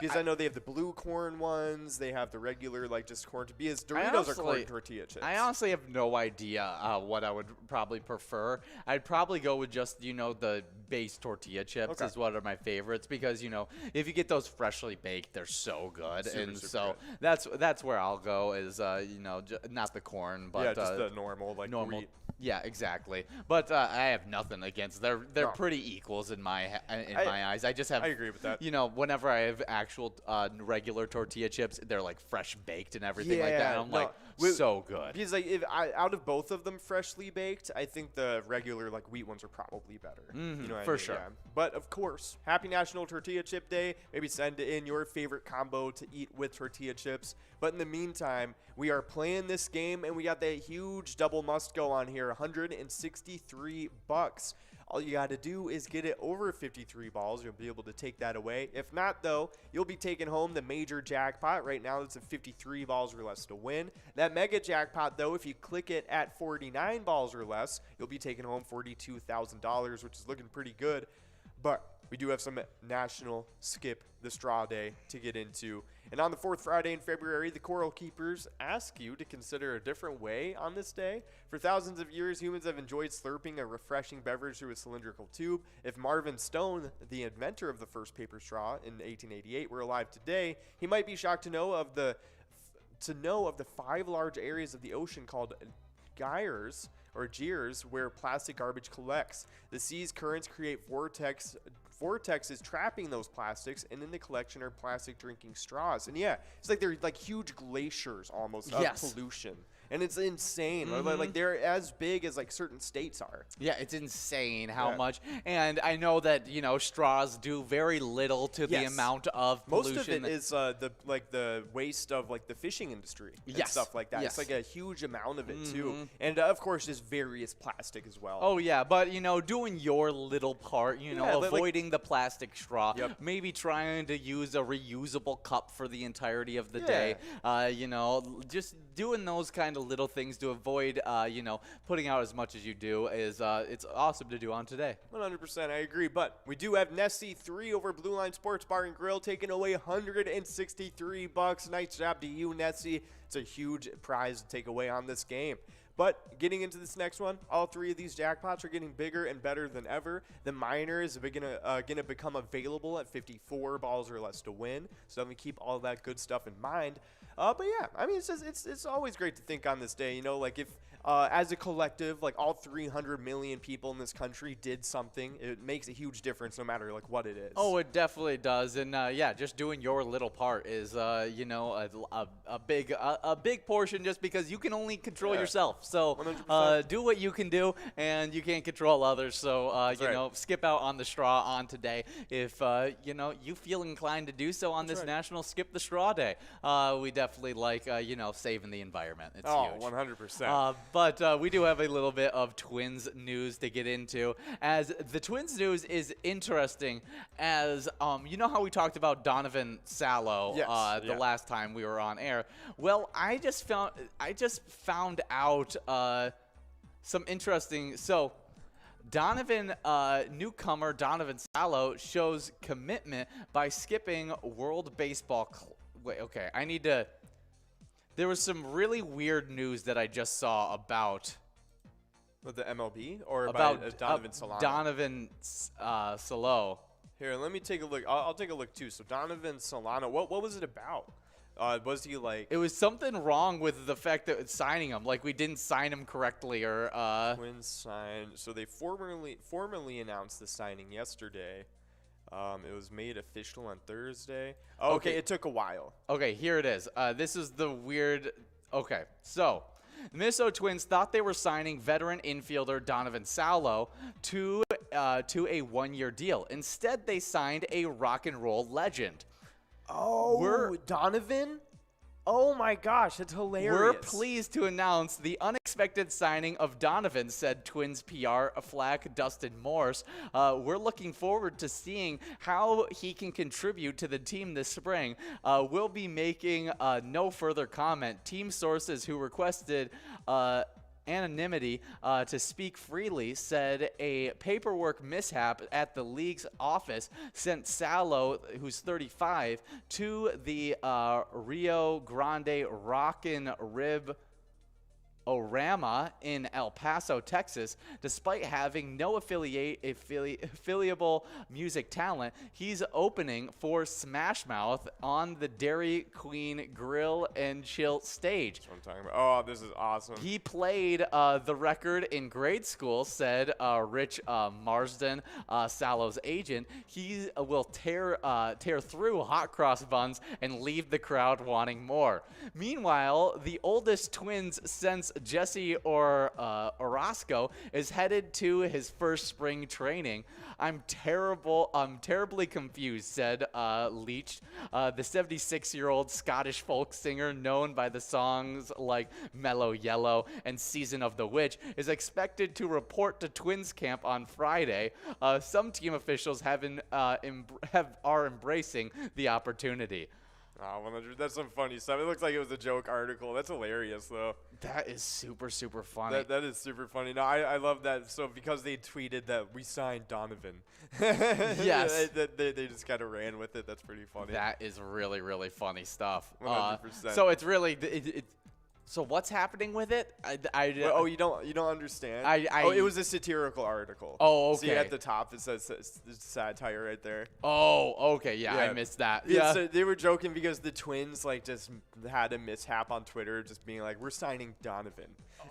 Speaker 1: Because I know they have the blue corn ones. They have the regular like just corn. Because Doritos are corn tortilla chips.
Speaker 2: I honestly have no idea what I would probably prefer. I'd probably go with just, the base tortilla chips is one of my favorites because, if you get those freshly baked, they're so good.
Speaker 1: Super
Speaker 2: good. That's where I'll go is, not the corn, but
Speaker 1: just the normal wheat.
Speaker 2: Yeah, exactly. But I have nothing against. They're pretty equals in my eyes. I just have.
Speaker 1: I agree with that.
Speaker 2: Whenever I have actual regular tortilla chips, they're like fresh baked and everything like that. And I'm so good.
Speaker 1: Because out of both of them freshly baked, I think the regular wheat ones are probably better.
Speaker 2: For sure.
Speaker 1: Yeah. But of course, happy National Tortilla Chip Day. Maybe send in your favorite combo to eat with tortilla chips. But in the meantime, we are playing this game, and we got that huge double must go on here, $163. All you got to do is get it over 53 balls. You'll be able to take that away. If not, though, you'll be taking home the major jackpot. Right now, it's at 53 balls or less to win. That mega jackpot, though, if you click it at 49 balls or less, you'll be taking home $42,000, which is looking pretty good. But we do have some National Skip the Straw Day to get into. And on the fourth Friday in February, the Coral Keepers ask you to consider a different way on this day. For thousands of years, humans have enjoyed slurping a refreshing beverage through a cylindrical tube. If Marvin Stone, the inventor of the first paper straw in 1888, were alive today, he might be shocked to know of the 5 large areas of the ocean called gyres or gears where plastic garbage collects. The sea's currents create vortexes trapping those plastics, and in the collection are plastic drinking straws. And yeah, it's like they're like huge glaciers almost of pollution. And it's insane. Like they're as big as like certain states are.
Speaker 2: Yeah, it's insane how much. And I know that, straws do very little to the amount of pollution.
Speaker 1: Most of it is the waste of like the fishing industry and stuff like that. It's like a huge amount of it too. And of course just various plastic as well.
Speaker 2: Oh yeah, but doing your little part, avoiding the plastic straw, maybe trying to use a reusable cup for the entirety of the day. Just doing those kind of little things to avoid, putting out as much as you do is it's awesome to do on today.
Speaker 1: 100%, I agree. But we do have Nessie 3 over Blue Line Sports Bar and Grill taking away $163. Nice job to you, Nessie. It's a huge prize to take away on this game. But getting into this next one, all 3 of these jackpots are getting bigger and better than ever. The minor is going to become available at 54 balls or less to win. So let me keep all that good stuff in mind. But yeah, I mean, it's always great to think on this day, like if as a collective, like all 300 million people in this country did something, it makes a huge difference no matter like what it is.
Speaker 2: Oh, it definitely does. And just doing your little part is, a big portion just because you can only control yourself. So do what you can do, and you can't control others. So, skip out on the straw on today if, you feel inclined to do so on this National Skip the Straw Day. We definitely like, saving the environment. It's huge.
Speaker 1: 100%.
Speaker 2: But we do have a little bit of Twins news to get into, as the Twins news is interesting as, you know how we talked about Donovan Sallow the last time we were on air? Well, I just found out some interesting, so newcomer Donovan Sallow shows commitment by skipping World Baseball. Wait, okay, there was some really weird news that I just saw about.
Speaker 1: With the MLB or
Speaker 2: about
Speaker 1: Donovan Solano?
Speaker 2: Donovan Sallow.
Speaker 1: Here, let me take a look. I'll take a look too. So Donovan Solano, what was it about? Was he like?
Speaker 2: It was something wrong with the fact that signing him, like we didn't sign him correctly, or.
Speaker 1: Twins signed. So they formally announced the signing yesterday. It was made official on Thursday. Oh, okay, it took a while.
Speaker 2: Okay, here it is. This is the weird. Okay, so the Minnesota Twins thought they were signing veteran infielder Donovan Sallow to a one-year deal. Instead, they signed a rock and roll legend.
Speaker 1: Oh, Donovan? Oh my gosh, that's hilarious.
Speaker 2: We're pleased to announce the unexpected signing of Donovan, said Twins PR flack Dustin Morse. We're looking forward to seeing how he can contribute to the team this spring. We'll be making no further comment. Team sources who requested anonymity to speak freely said a paperwork mishap at the league's office sent Salo, who's 35, to the Rio Grande Rockin' Rib Orama in El Paso, Texas. Despite having no affiliable music talent, he's opening for Smash Mouth on the Dairy Queen Grill and Chill stage.
Speaker 1: That's what I'm talking about. Oh, this is awesome.
Speaker 2: He played the record in grade school, said Rich Marsden, Salo's agent. He will tear through hot cross buns and leave the crowd wanting more. Meanwhile, the oldest Twins since Jesse Orozco is headed to his first spring training. I'm terribly confused, said Leach. The 76-year-old Scottish folk singer, known by the songs like Mellow Yellow and Season of the Witch, is expected to report to Twins camp on Friday. Some team officials are embracing the opportunity.
Speaker 1: Oh, 100. That's some funny stuff. It looks like it was a joke article. That's hilarious, though.
Speaker 2: That is super, super funny.
Speaker 1: That is super funny. No, I love that. So because they tweeted that we signed Donovan.
Speaker 2: Yes.
Speaker 1: they just kind of ran with it. That's pretty funny.
Speaker 2: That is really, really funny stuff.
Speaker 1: 100%.
Speaker 2: So it's really so what's happening with it?
Speaker 1: Oh, you don't understand? It was a satirical article.
Speaker 2: Oh, okay.
Speaker 1: See at the top it says satire right there.
Speaker 2: Oh, okay. Yeah, I missed that. Yeah.
Speaker 1: So they were joking because the Twins just had a mishap on Twitter, just being like, "We're signing Donovan."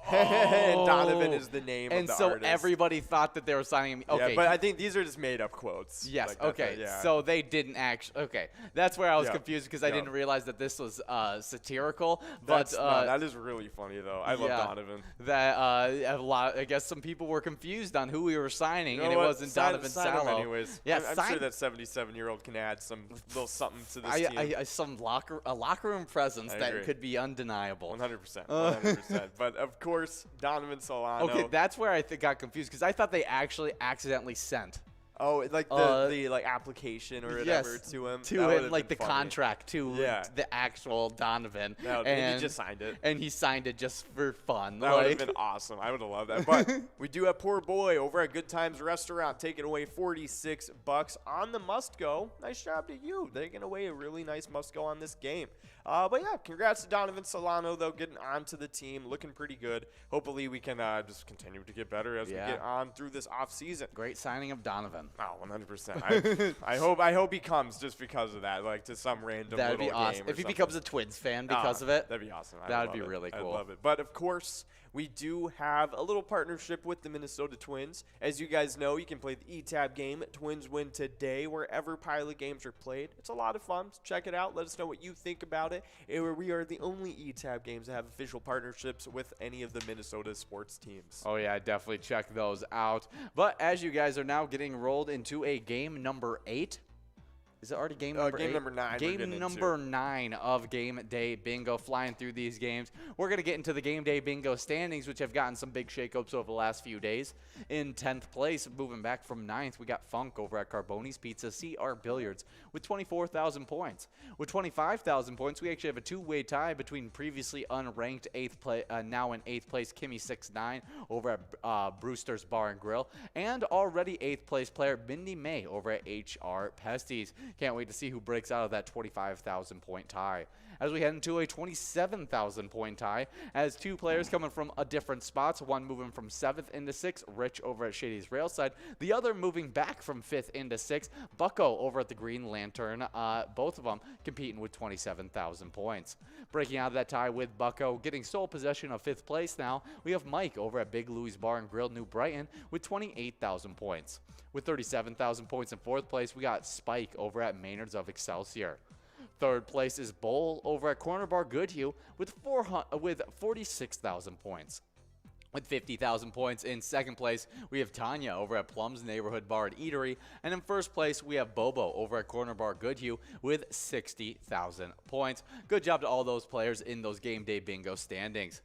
Speaker 1: And Donovan is the name of the artist.
Speaker 2: And so everybody thought that they were signing him. Okay.
Speaker 1: Yeah, but I think these are just made up quotes.
Speaker 2: Yes.
Speaker 1: Like
Speaker 2: okay.
Speaker 1: yeah.
Speaker 2: So they didn't actually. Okay. That's where I was confused because I didn't realize that this was satirical. But
Speaker 1: that is really funny though. I love Donovan.
Speaker 2: That I guess some people were confused on who we were signing, and it wasn't Donovan Salo.
Speaker 1: Anyways, yeah, I'm sure that 77-year-old can add some little something to this team.
Speaker 2: Some locker room presence that could be undeniable.
Speaker 1: 100%. 100%. But of course, Donovan Solano.
Speaker 2: Okay, that's where I got confused because I thought they actually accidentally sent.
Speaker 1: Oh, like the application or whatever to him.
Speaker 2: To him, like the contract to the actual Donovan.
Speaker 1: And he just signed it.
Speaker 2: And he signed it just for fun.
Speaker 1: That would have been awesome. I would have loved that. But we do have poor boy over at Good Times Restaurant taking away $46 on the must go. Nice job to you. Taking away a really nice must go on this game. But yeah, congrats to Donovan Solano though, getting onto the team, looking pretty good. Hopefully we can just continue to get better as we get on through this off season.
Speaker 2: Great signing of Donovan.
Speaker 1: Oh, 100%. I hope he comes just because of that, like to some random
Speaker 2: That'd
Speaker 1: little
Speaker 2: be awesome.
Speaker 1: game or
Speaker 2: If he
Speaker 1: something.
Speaker 2: becomes a Twins fan because of it,
Speaker 1: that'd be awesome.
Speaker 2: That'd be really cool.
Speaker 1: I love it. But of course, we do have a little partnership with the Minnesota Twins. As you guys know, you can play the E-Tab game, Twins Win Today, wherever Pilot games are played. It's a lot of fun. So check it out. Let us know what you think about it. We are the only E-Tab games that have official partnerships with any of the Minnesota sports teams.
Speaker 2: Oh, yeah, definitely check those out. But as you guys are now getting rolled into a game number 8. Is it already game number 8?
Speaker 1: Game number 9.
Speaker 2: Game number 9 of Game Day Bingo, flying through these games. We're going to get into the Game Day Bingo standings, which have gotten some big shakeups over the last few days. In 10th place, moving back from 9th, we got Funk over at Carboni's Pizza, CR Billiards with 24,000 points. With 25,000 points, we actually have a two-way tie between previously unranked now in 8th place, Kimmy 6'9" over at Brewster's Bar and Grill, and already 8th place player Mindy May over at HR Pesties. Can't wait to see who breaks out of that 25,000 point tie. As we head into a 27,000 point tie, as two players coming from a different spots, one moving from 7th into 6th, Rich over at Shady's Railside, the other moving back from 5th into 6th, Bucko over at the Green Lantern, both of them competing with 27,000 points. Breaking out of that tie with Bucko, getting sole possession of 5th place now, we have Mike over at Big Louie's Bar and Grill, New Brighton, with 28,000 points. With 37,000 points in 4th place, we got Spike over at Maynard's of Excelsior. 3rd place is Bowl over at Corner Bar Goodhue with 46,000 points. with 50,000 points. In second place, we have Tanya over at Plum's Neighborhood Bar and Eatery. And in first place, we have Bobo over at Corner Bar Goodhue with 60,000 points. Good job to all those players in those game day bingo standings.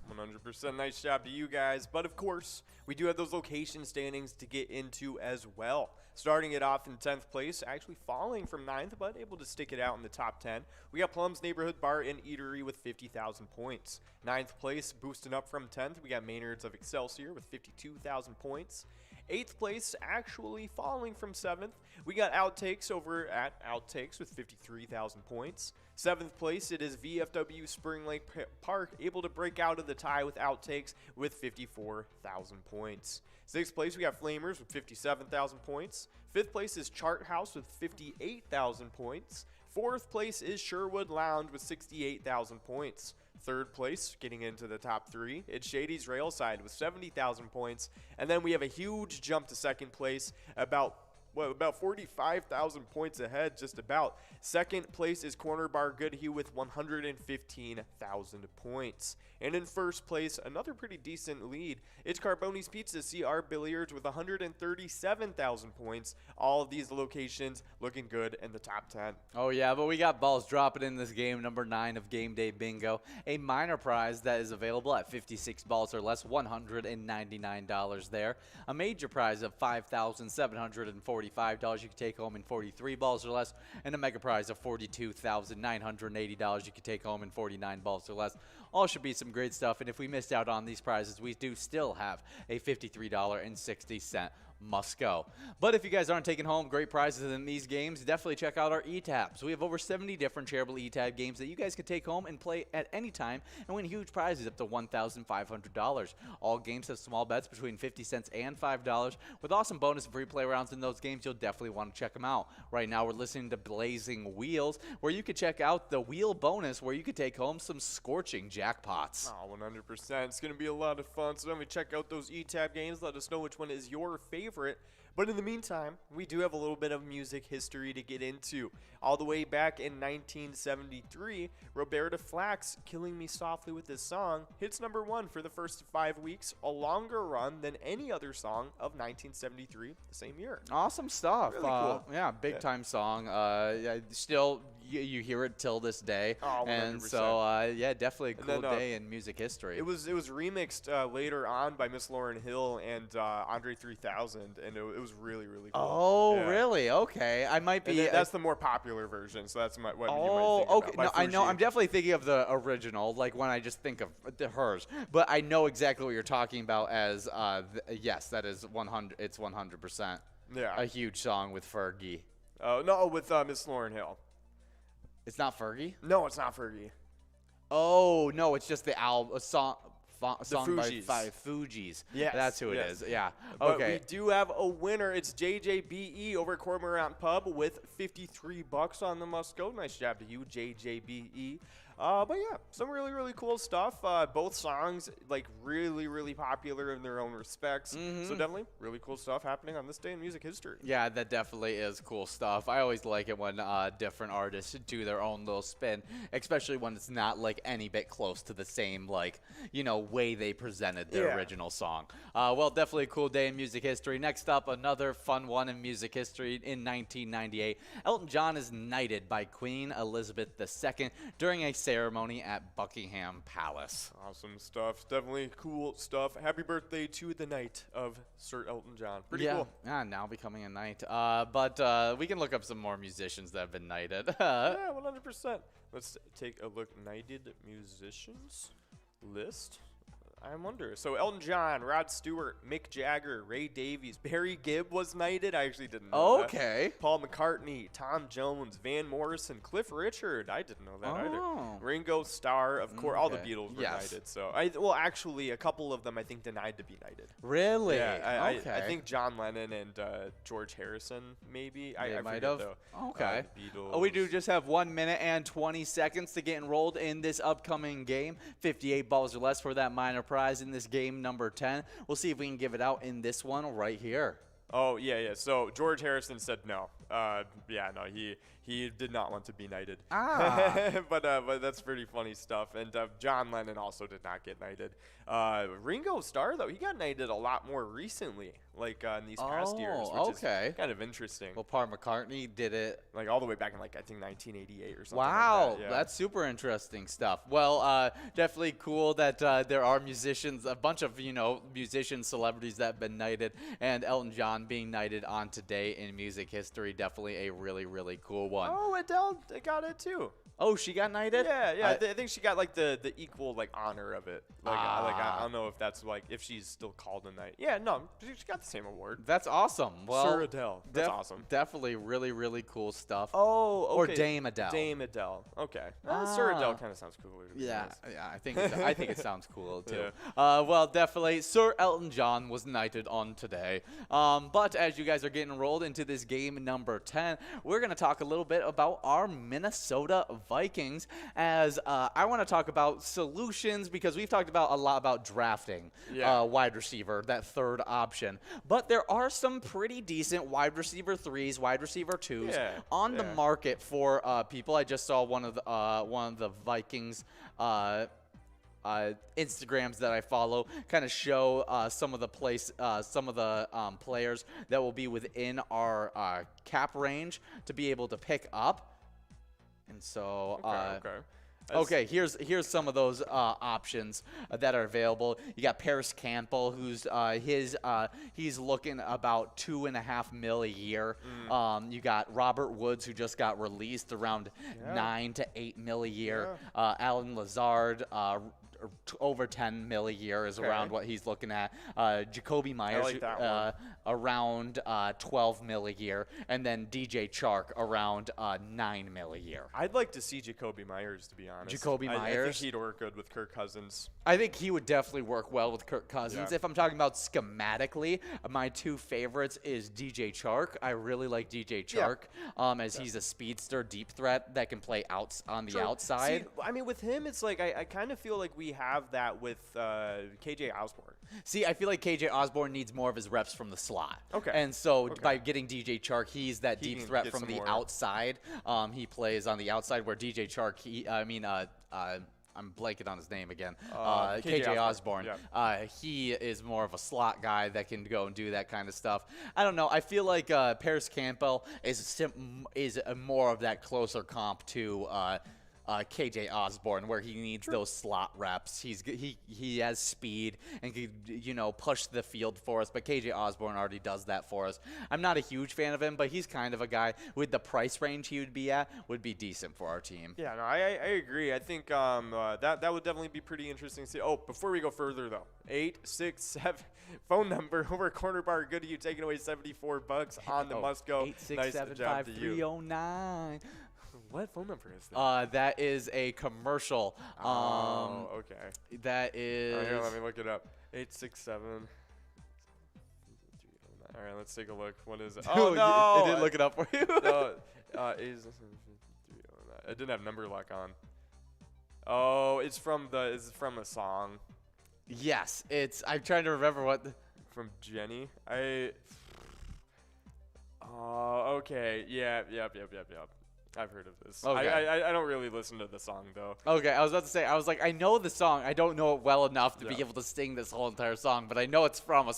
Speaker 1: 100% nice job to you guys. But of course, we do have those location standings to get into as well. Starting it off in 10th place, actually falling from 9th, but able to stick it out in the top 10. We got Plum's Neighborhood Bar and Eatery with 50,000 points. 9th place, boosting up from 10th, we got Maynard's of Excelsior with 52,000 points. 8th place, actually falling from 7th, we got Outtakes over at Outtakes with 53,000 points. 7th place, it is VFW Spring Lake Park, able to break out of the tie with Outtakes with 54,000 points. 6th place, we got Flamers with 57,000 points. 5th place is Chart House with 58,000 points. 4th place is Sherwood Lounge with 68,000 points. 3rd place, getting into the top 3, it's Shady's Railside with 70,000 points. And then we have a huge jump to 2nd place, about 45,000 points ahead, just about. 2nd place is Corner Bar Goodhue with 115,000 points. And in 1st place, another pretty decent lead, it's Carboni's Pizza CR Billiards with 137,000 points. All of these locations looking good in the top 10.
Speaker 2: Oh yeah, but we got balls dropping in this game, number 9 of Game Day Bingo. A minor prize that is available at 56 balls or less, $199 there. A major prize of $5,745 you can take home in 43 balls or less, and a mega prize of $42,980 you can take home in 49 balls or less. All should be some great stuff, and if we missed out on these prizes, we do still have a $53.60 must go. But if you guys aren't taking home great prizes in these games, definitely check out our e-tabs. We have over 70 different Charitable e-tab games that you guys can take home and play at any time and win huge prizes up to $1,500. All games have small bets between 50 cents and $5 with awesome bonus and free play rounds in those games. You'll definitely want to check them out. Right now we're listening to Blazing Wheels, where you can check out the wheel bonus where you could take home some scorching jackpots.
Speaker 1: Oh, 100%. It's going to be a lot of fun. So definitely check out those e-tab games. Let us know which one is your favorite. But in the meantime, we do have a little bit of music history to get into. All the way back in 1973, Roberta Flack's Killing Me Softly with This Song hits number 1 for the first 5 weeks, a longer run than any other song of 1973, the same year.
Speaker 2: Awesome stuff.
Speaker 1: Really cool.
Speaker 2: Yeah, big time song. Yeah, still, you hear it till this day.
Speaker 1: Oh, 100%.
Speaker 2: And so, yeah, definitely a cool day in music history.
Speaker 1: It was remixed later on by Miss Lauryn Hill and Andre 3000, and it was really, really cool.
Speaker 2: Oh,
Speaker 1: yeah.
Speaker 2: Really? Okay. I might be.
Speaker 1: And that's the more popular version, so that's what you might think
Speaker 2: okay.
Speaker 1: about.
Speaker 2: No, I know. I'm definitely thinking of the original, like when I just think of hers. But I know exactly what you're talking about as, yes, that is 100. It's 100%.
Speaker 1: Yeah.
Speaker 2: A huge song with Fergie.
Speaker 1: Oh, no, with Miss Lauryn Hill.
Speaker 2: It's not Fergie?
Speaker 1: No, it's not Fergie.
Speaker 2: Oh, no, it's just the album, a song. Song
Speaker 1: Fugees.
Speaker 2: by Fugees.
Speaker 1: Yes,
Speaker 2: That's who it
Speaker 1: yes.
Speaker 2: is. Yeah.
Speaker 1: But
Speaker 2: Okay.
Speaker 1: we do have a winner. It's JJBE over at Cormorant Pub with $53 on the must go. Nice job to you, JJBE. But yeah, some really, really cool stuff. Both songs, like, really, really popular in their own respects. So definitely really cool stuff happening on this day in music history.
Speaker 2: Yeah, that definitely is cool stuff. I always like it when different artists do their own little spin, especially when it's not, like, any bit close to the same, like, way they presented their original song. Well, definitely a cool day in music history. Next up, another fun one in music history. In 1998, Elton John is knighted by Queen Elizabeth II during a ceremony at Buckingham Palace.
Speaker 1: Awesome stuff. Definitely cool stuff. Happy birthday to the knight of Sir Elton John. Pretty cool.
Speaker 2: Yeah, now becoming a knight. But we can look up some more musicians that have been knighted.
Speaker 1: Yeah, 100%. Let's take a look. Knighted musicians list. I wonder. So Elton John, Rod Stewart, Mick Jagger, Ray Davies, Barry Gibb was knighted. I actually didn't know that. Paul McCartney, Tom Jones, Van Morrison, Cliff Richard. I didn't know that either. Ringo Starr, of course. All the Beatles were knighted. So well, actually, a couple of them I think denied to be knighted.
Speaker 2: Really?
Speaker 1: Yeah. I think John Lennon and George Harrison maybe. I
Speaker 2: might
Speaker 1: forget,
Speaker 2: have.
Speaker 1: though.
Speaker 2: Okay.
Speaker 1: Beatles.
Speaker 2: We do just have 1 minute and 20 seconds to get enrolled in this upcoming game. 58 balls or less for that minor prize in this game number 10. We'll see if we can give it out in this one right here.
Speaker 1: Oh, yeah. So George Harrison said no. Yeah, no, he did not want to be knighted. But that's pretty funny stuff. And John Lennon also did not get knighted. Ringo Starr, though, he got knighted a lot more recently, like in these past years, which is kind of interesting.
Speaker 2: Well, Paul McCartney did it
Speaker 1: like all the way back in, like, I think 1988 or something.
Speaker 2: Wow,
Speaker 1: like that. Yeah.
Speaker 2: That's super interesting stuff. Well, definitely cool that there are musicians, a bunch of musicians, celebrities that have been knighted, and Elton John being knighted on today in music history. Definitely a really, really cool one.
Speaker 1: Oh, Adele got it too.
Speaker 2: Oh, she got knighted?
Speaker 1: Yeah. I think she got like the equal like honor of it. I don't know if that's like if she's still called a knight. Yeah, no, she got the same award.
Speaker 2: That's awesome. Well,
Speaker 1: Sir Adele. That's awesome.
Speaker 2: Definitely really, really cool stuff.
Speaker 1: Oh, okay.
Speaker 2: Or Dame Adele.
Speaker 1: Dame Adele. Okay. Sir Adele kind of sounds cooler.
Speaker 2: Yeah. I think it sounds cool too. Yeah. Well, definitely Sir Elton John was knighted on today. But as you guys are getting rolled into this game number 10, we're going to talk a little bit about our Minnesota Vikings, as I want to talk about solutions, because we've talked about a lot about drafting wide receiver, that third option. But there are some pretty decent wide receiver 3s, wide receiver 2s on the market for people. I just saw one of the Vikings Instagrams that I follow kind of show some of the players that will be within our cap range to be able to pick up. And so, okay, here's some of those options that are available. You got Paris Campbell, who's he's looking about $2.5 million a year. You got Robert Woods, who just got released around $9 to $8 million a year. Alan Lazard, over $10 million a year is around what he's looking at. Jacoby Myers, around $12 million a year, and then DJ Chark around $9 million a year.
Speaker 1: I'd like to see Jacoby Myers, to be honest.
Speaker 2: Jacoby Myers.
Speaker 1: I think he'd work good with Kirk Cousins.
Speaker 2: I think he would definitely work well with Kirk Cousins. If I'm talking about schematically, my two favorites is DJ Chark. I really like DJ Chark, as he's a speedster deep threat that can play on the outside.
Speaker 1: See, I mean, with him, it's like I kind of feel like we have that with KJ Osborne.
Speaker 2: See, I feel like KJ Osborne needs more of his reps from the slot.
Speaker 1: Okay.
Speaker 2: And so by getting DJ Chark, he's that deep threat from the outside. He plays on the outside, where DJ Chark, I'm blanking on his name again. KJ Osborne. He is more of a slot guy that can go and do that kind of stuff. I don't know. I feel like Paris Campbell is more of that closer comp to KJ Osborne, where he needs those slot reps. He has speed and can push the field for us, but KJ Osborne already does that for us. I'm not a huge fan of him, but he's kind of a guy with the price range he would be at would be decent for our team.
Speaker 1: Yeah, no, I agree. I think that would definitely be pretty interesting to see. Oh, before we go further though, 867 phone number over corner bar. Good to you, taking away $74 on the must go.
Speaker 2: 867-5309.
Speaker 1: What phone number is that?
Speaker 2: That is a commercial.
Speaker 1: Okay.
Speaker 2: That is.
Speaker 1: Here, let me look it up. 867. All right, let's take a look. What is it? Oh no!
Speaker 2: It didn't look it up for you.
Speaker 1: No, it didn't have number lock on. Oh, it's from a song.
Speaker 2: Yes, I'm trying to remember what.
Speaker 1: From Jenny. Okay. Yep. I've heard of this.
Speaker 2: Okay.
Speaker 1: I don't really listen to the song, though.
Speaker 2: Okay, I was about to say, I know the song. I don't know it well enough to be able to sing this whole entire song, but I know it's from a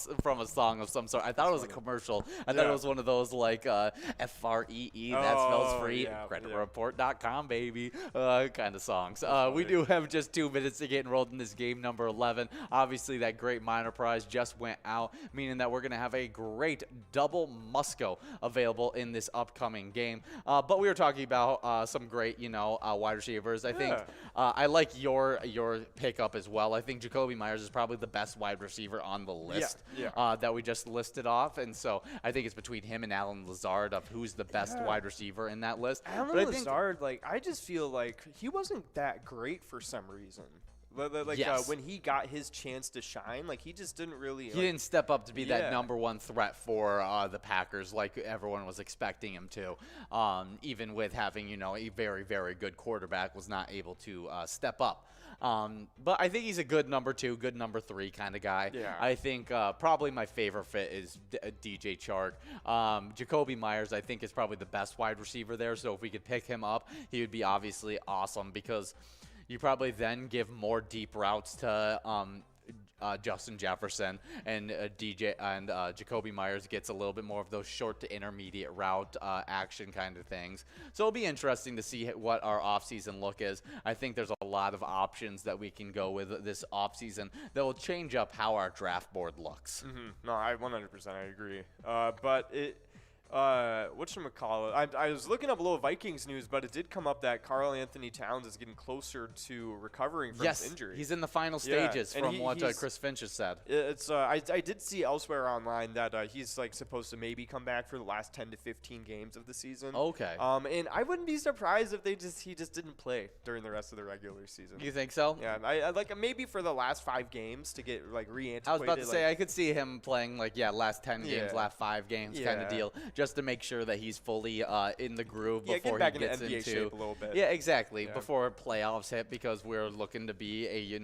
Speaker 2: song of some sort. I thought it was a commercial. I thought it was one of those, like, FREE, that spells free, creditreport.com, baby, kind of songs. We do have just 2 minutes to get enrolled in this game number 11. Obviously, that great minor prize just went out, meaning that we're going to have a great double Musco available in this upcoming game. But we were talking about some great, wide receivers. I think I like your pickup as well. I think Jacoby Myers is probably the best wide receiver on the list that we just listed off, and so I think it's between him and Alan Lazard of who's the best wide receiver in that list.
Speaker 1: Alan Lazard, I just feel like he wasn't that great for some reason. Like
Speaker 2: Yes.
Speaker 1: when he got his chance to shine, like he just didn't really.
Speaker 2: He didn't step up to be that
Speaker 1: Yeah.
Speaker 2: number one threat for the Packers like everyone was expecting him to. Even with having, a very, very good quarterback, was not able to step up. But I think he's a good number 2, good number 3 kind of guy.
Speaker 1: Yeah.
Speaker 2: I think probably my favorite fit is DJ Chark. Jacoby Myers, I think, is probably the best wide receiver there. So if we could pick him up, he would be obviously awesome because you probably then give more deep routes to Justin Jefferson, and Jacoby Myers gets a little bit more of those short to intermediate route action kind of things. So it'll be interesting to see what our offseason look is. I think there's a lot of options that we can go with this offseason that will change up how our draft board looks.
Speaker 1: No, I 100% I agree. But it. Whatchamacallit? I was looking up a little Vikings news, but it did come up that Karl Anthony Towns is getting closer to recovering from his injury.
Speaker 2: He's in the final
Speaker 1: Yeah,
Speaker 2: stages
Speaker 1: and
Speaker 2: from what Chris Finch has said.
Speaker 1: It's I did see elsewhere online that he's like supposed to maybe come back for the last 10 to 15 games of the season.
Speaker 2: Okay.
Speaker 1: And I wouldn't be surprised if he just didn't play during the rest of the regular season.
Speaker 2: You think so?
Speaker 1: Yeah, I like maybe for the last 5 games to get like re-antiquated.
Speaker 2: I was about to say I could see him playing last 10 games,
Speaker 1: Yeah.
Speaker 2: last 5 games kind of deal, just to make sure that he's fully in the groove
Speaker 1: Yeah,
Speaker 2: before
Speaker 1: get back
Speaker 2: he gets
Speaker 1: into NBA
Speaker 2: into
Speaker 1: shape a little bit.
Speaker 2: Yeah, exactly.
Speaker 1: Yeah.
Speaker 2: Before playoffs hit, because we're looking to be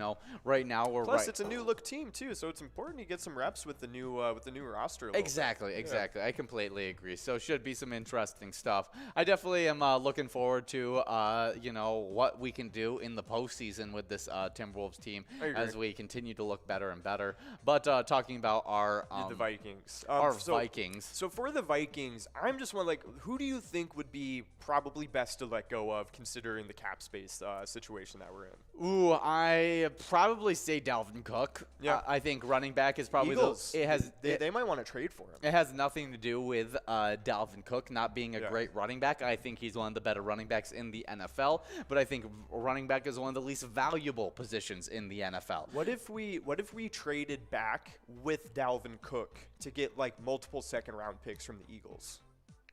Speaker 2: right now we're
Speaker 1: Plus, it's a new look team too, so it's important to get some reps with the new roster.
Speaker 2: Exactly. I completely agree. So should be some interesting stuff. I definitely am looking forward to what we can do in the postseason with this Timberwolves team
Speaker 1: I agree.
Speaker 2: as we continue to look better and better. But talking about our
Speaker 1: The Vikings.
Speaker 2: Vikings.
Speaker 1: So for the Vikings, I'm just wondering, who do you think would be probably best to let go of, considering the cap space situation that we're in?
Speaker 2: Ooh, I probably say Dalvin Cook.
Speaker 1: Yeah.
Speaker 2: I think running back is probably
Speaker 1: Eagles.
Speaker 2: They
Speaker 1: might want to trade for him.
Speaker 2: It has nothing to do with Dalvin Cook not being a great running back. I think he's one of the better running backs in the NFL, but I think running back is one of the least valuable positions in the NFL.
Speaker 1: What if we traded back with Dalvin Cook to get like multiple second-round picks from the Eagles?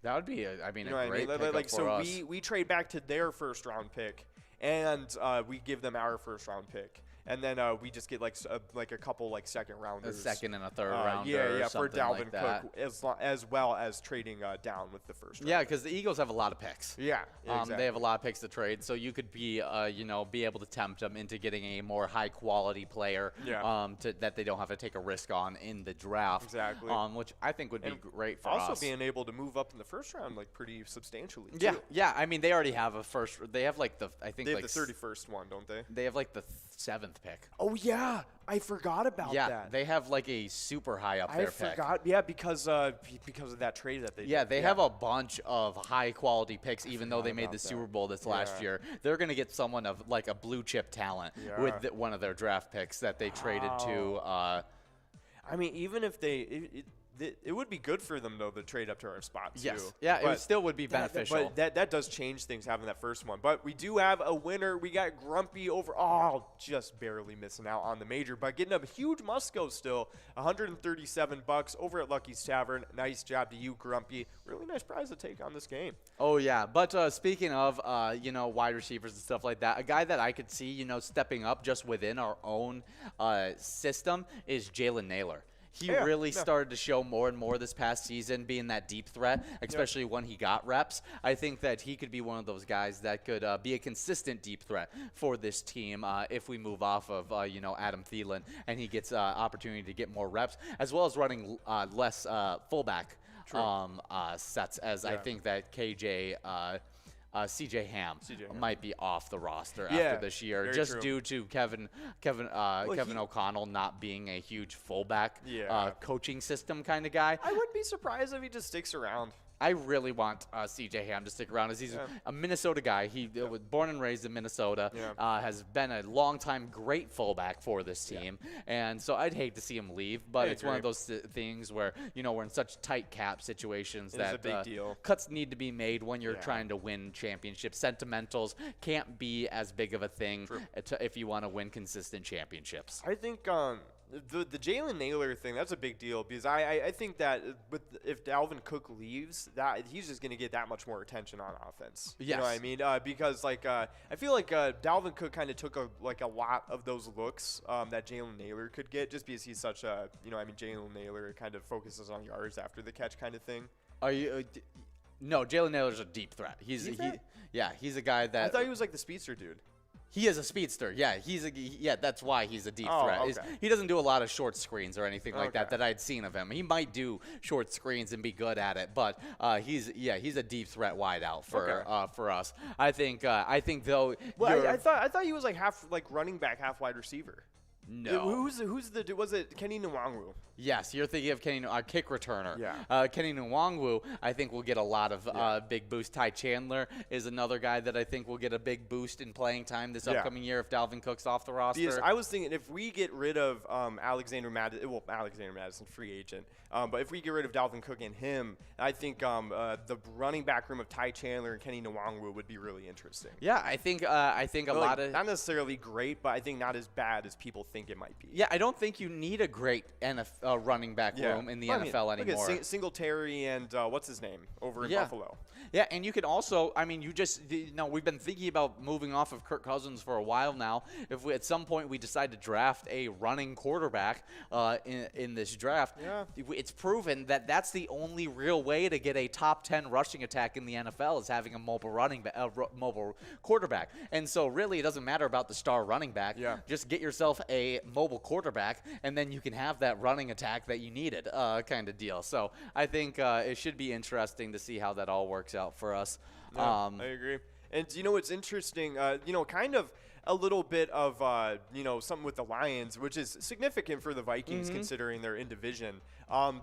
Speaker 2: That would be,
Speaker 1: You know
Speaker 2: a
Speaker 1: what I
Speaker 2: great
Speaker 1: mean?
Speaker 2: pickup for us.
Speaker 1: We trade back to their first-round pick, and we give them our first-round pick. And then we just get like a couple like second rounders,
Speaker 2: A second and a third rounder, or
Speaker 1: for
Speaker 2: something
Speaker 1: Dalvin
Speaker 2: like that.
Speaker 1: Cook, as well as trading down with the first.
Speaker 2: Yeah, because the Eagles have a lot of picks.
Speaker 1: Yeah, exactly.
Speaker 2: They have a lot of picks to trade, so you could be, be able to tempt them into getting a more high-quality player, that they don't have to take a risk on in the draft.
Speaker 1: Exactly.
Speaker 2: Which I think would be great for
Speaker 1: also
Speaker 2: us.
Speaker 1: being able to move up in the first round like pretty substantially.
Speaker 2: Yeah,
Speaker 1: too.
Speaker 2: yeah. I mean, they already have a first. They have like
Speaker 1: They have the 31st one, don't they?
Speaker 2: They have like the 7th pick.
Speaker 1: Oh yeah, I forgot about
Speaker 2: Yeah,
Speaker 1: that.
Speaker 2: they have like a super high up
Speaker 1: I
Speaker 2: there pick.
Speaker 1: forgot. Yeah, because of that trade that they.
Speaker 2: Yeah,
Speaker 1: did.
Speaker 2: they have a bunch of high quality picks, even though they made the
Speaker 1: about that.
Speaker 2: Super Bowl this last year. They're going to get someone of like a blue chip talent with one of their draft picks that they traded to.
Speaker 1: I mean, even if it would be good for them though to trade up to our spot too.
Speaker 2: Yes, yeah,
Speaker 1: But
Speaker 2: it still would be beneficial.
Speaker 1: But that does change things having that first one. But we do have a winner. We got Grumpy over. Oh, just barely missing out on the major, but getting a huge Musco still. $137 over at Lucky's Tavern. Nice job to you, Grumpy. Really nice prize to take on this game.
Speaker 2: Oh yeah, but speaking of wide receivers and stuff like that, a guy that I could see stepping up just within our own system is Jalen Naylor. He really started to show more and more this past season, being that deep threat, especially when he got reps. I think that he could be one of those guys that could be a consistent deep threat for this team if we move off of Adam Thielen and he gets opportunity to get more reps, as well as running less fullback sets, as I think that CJ Ham might be off the roster after this year, just due to Kevin O'Connell not being a huge fullback coaching system kind of guy.
Speaker 1: I wouldn't be surprised if he just sticks around.
Speaker 2: I really want CJ Ham to stick around, as he's a Minnesota guy. He was born and raised in Minnesota, has been a long-time great fullback for this team, and so I'd hate to see him leave, but it's one of those things where, we're in such tight cap situations that
Speaker 1: a big deal.
Speaker 2: Cuts need to be made when you're trying to win championships. Sentimentals can't be as big of a thing if you want to win consistent championships.
Speaker 1: I think the Jalen Naylor thing, that's a big deal because I think that if Dalvin Cook leaves, that he's just going to get that much more attention on offense.
Speaker 2: Yes.
Speaker 1: You know what I mean? Because I feel like Dalvin Cook kind of took a lot of those looks that Jalen Naylor could get just because he's such a, Jalen Naylor kind of focuses on yards after the catch kind of thing.
Speaker 2: Are you? No, Jalen Naylor's a deep threat. He's a guy that.
Speaker 1: I thought he was like the speedster dude.
Speaker 2: He is a speedster. Yeah, that's why he's a deep threat.
Speaker 1: Okay.
Speaker 2: He doesn't do a lot of short screens or anything like that I'd seen of him. He might do short screens and be good at it, but he's a deep threat wideout for us. I think though.
Speaker 1: Well, I thought he was like half like running back, half wide receiver.
Speaker 2: No.
Speaker 1: Who's the dude? Was it Kenny Nwangwu?
Speaker 2: Yes, you're thinking of Kenny, kick returner.
Speaker 1: Yeah.
Speaker 2: Kenny Nwangwu, I think will get a lot of big boost. Ty Chandler is another guy that I think will get a big boost in playing time this upcoming year if Dalvin Cook's off the roster.
Speaker 1: Because I was thinking if we get rid of Alexander Madison, free agent, but if we get rid of Dalvin Cook and him, I think the running back room of Ty Chandler and Kenny Nwangwu would be really interesting.
Speaker 2: Yeah, I think a lot of
Speaker 1: not necessarily great, but I think not as bad as people think it might be.
Speaker 2: Yeah, I don't think you need a great running back room in the NFL anymore.
Speaker 1: Look at Singletary and what's his name over in Buffalo.
Speaker 2: Yeah, and you can also, we've been thinking about moving off of Kirk Cousins for a while now. If at some point we decide to draft a running quarterback in this draft, it's proven that that's the only real way to get a top 10 rushing attack in the NFL is having a mobile quarterback. And so really it doesn't matter about the star running back.
Speaker 1: Yeah.
Speaker 2: Just get yourself a mobile quarterback, and then you can have that running attack that you needed kind of deal. So I think it should be interesting to see how that all works out for us.
Speaker 1: I agree. And what's interesting, kind of a little bit of, something with the Lions, which is significant for the Vikings considering they're in division.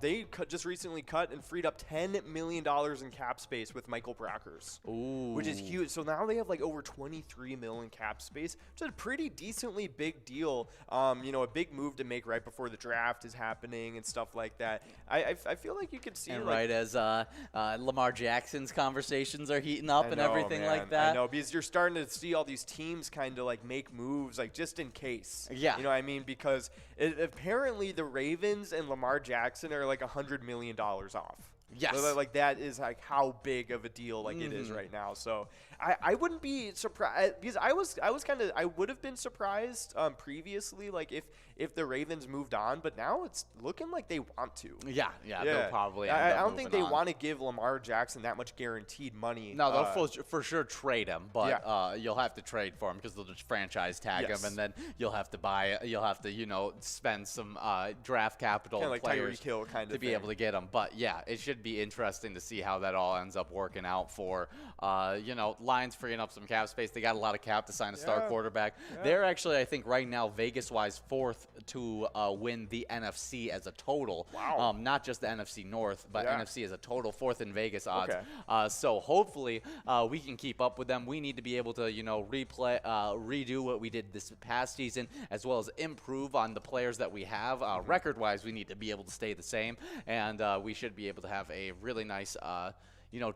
Speaker 1: They just recently cut and freed up $10 million in cap space with Michael Brockers, which is huge. So now they have like over $23 million cap space, which is a pretty decently big deal. A big move to make right before the draft is happening and stuff like that. I feel like you could see
Speaker 2: right as Lamar Jackson's conversations are heating up and everything like that.
Speaker 1: I know, because you're starting to see all these teams kind of like make moves like just in case.
Speaker 2: Yeah.
Speaker 1: You know what I mean? Because apparently the Ravens and Lamar Jackson are like $100 million off.
Speaker 2: Yes.
Speaker 1: So like that is like how big of a deal like it is right now. So I wouldn't be surprised because I would have been surprised previously like if the Ravens moved on, but now it's looking like they want to.
Speaker 2: Yeah. They'll probably
Speaker 1: I don't think they want to give Lamar Jackson that much guaranteed money.
Speaker 2: No, they'll for sure trade him, but you'll have to trade for him because they'll just franchise tag him, and then you'll have to spend some draft capital
Speaker 1: like
Speaker 2: players
Speaker 1: Tyreek Hill kind of
Speaker 2: to be able to get him. But yeah, it should be interesting to see how that all ends up working out for Lions freeing up some cap space. They got a lot of cap to sign a star quarterback. They're actually, I think right now Vegas-wise fourth to win the NFC as a total.
Speaker 1: Wow.
Speaker 2: Not just the NFC North, but NFC as a total, fourth in Vegas odds.
Speaker 1: Okay.
Speaker 2: So hopefully we can keep up with them. We need to be able to redo what we did this past season, as well as improve on the players that we have. Record-wise, we need to be able to stay the same, and we should be able to have a really nice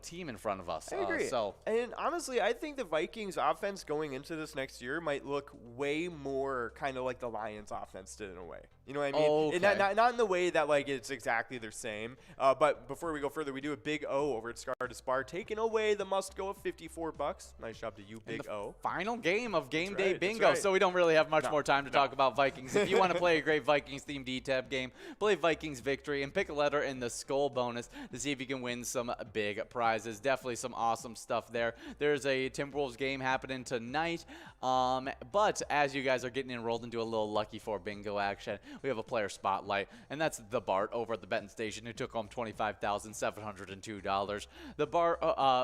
Speaker 2: team in front of us.
Speaker 1: I agree. And honestly, I think the Vikings offense going into this next year might look way more kind of like the Lions offense did in a way. You know what I mean?
Speaker 2: Okay.
Speaker 1: Not in the way that like it's exactly the same. But before we go further, we do a big O over at Scar to Spar, taking away the must go of $54. Nice job to you, Big O.
Speaker 2: Final game of Game
Speaker 1: That's
Speaker 2: Day
Speaker 1: right,
Speaker 2: Bingo.
Speaker 1: right.
Speaker 2: So we don't really have much more time to talk about Vikings. If you want to play a great Vikings themed D-Tab game, play Vikings Victory and pick a letter in the Skull bonus to see if you can win some big prizes. Definitely some awesome stuff there. There's a Timberwolves game happening tonight. But as you guys are getting enrolled into a little Lucky 4 bingo action, we have a player spotlight, and that's the Bart over at the betting station who took home $25,702. The Bart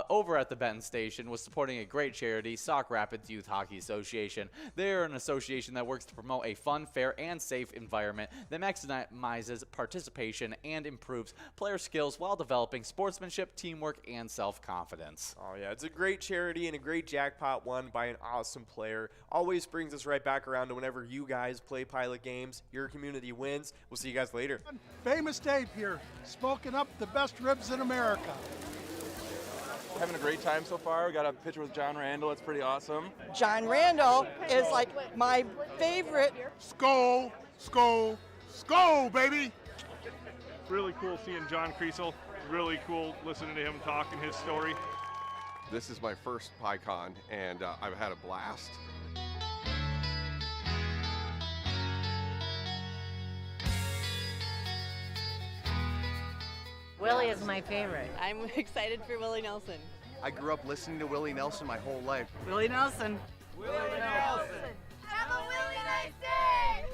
Speaker 2: over at the betting station was supporting a great charity, Sauk Rapids Youth Hockey Association. They're an association that works to promote a fun, fair, and safe environment that maximizes participation and improves player skills while developing sportsmanship, teamwork, and self-confidence.
Speaker 1: Oh, yeah. It's a great charity and a great jackpot won by an awesome player. Always brings us right back around to whenever you guys play Pilot games, your community wins. We'll see you guys later.
Speaker 3: Famous Dave here, smoking up the best ribs in America.
Speaker 4: Having a great time so far. We got a picture with John Randall. It's pretty awesome.
Speaker 5: John Randall is like my favorite.
Speaker 3: Skull, skull, Go, baby!
Speaker 5: Really cool seeing John Creasel. Really cool listening to him talk and his story.
Speaker 6: This is my first PyCon, and I've had a blast.
Speaker 7: Willie is my favorite.
Speaker 8: I'm excited for Willie Nelson.
Speaker 9: I grew up listening to Willie Nelson my whole life.
Speaker 7: Willie Nelson.
Speaker 8: Willie Nelson.
Speaker 10: Have a really nice day!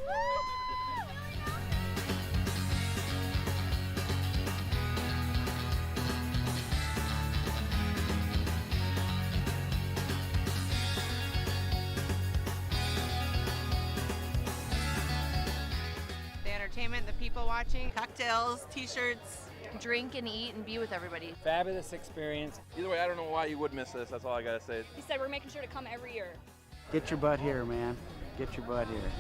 Speaker 8: The entertainment, the people watching, cocktails, t-shirts.
Speaker 7: Drink and eat and be with everybody.
Speaker 11: Fabulous experience.
Speaker 4: Either way, I don't know why you would miss this. That's all I gotta say.
Speaker 10: He said we're making sure to come every year.
Speaker 11: Get your butt here, man. Get your butt here.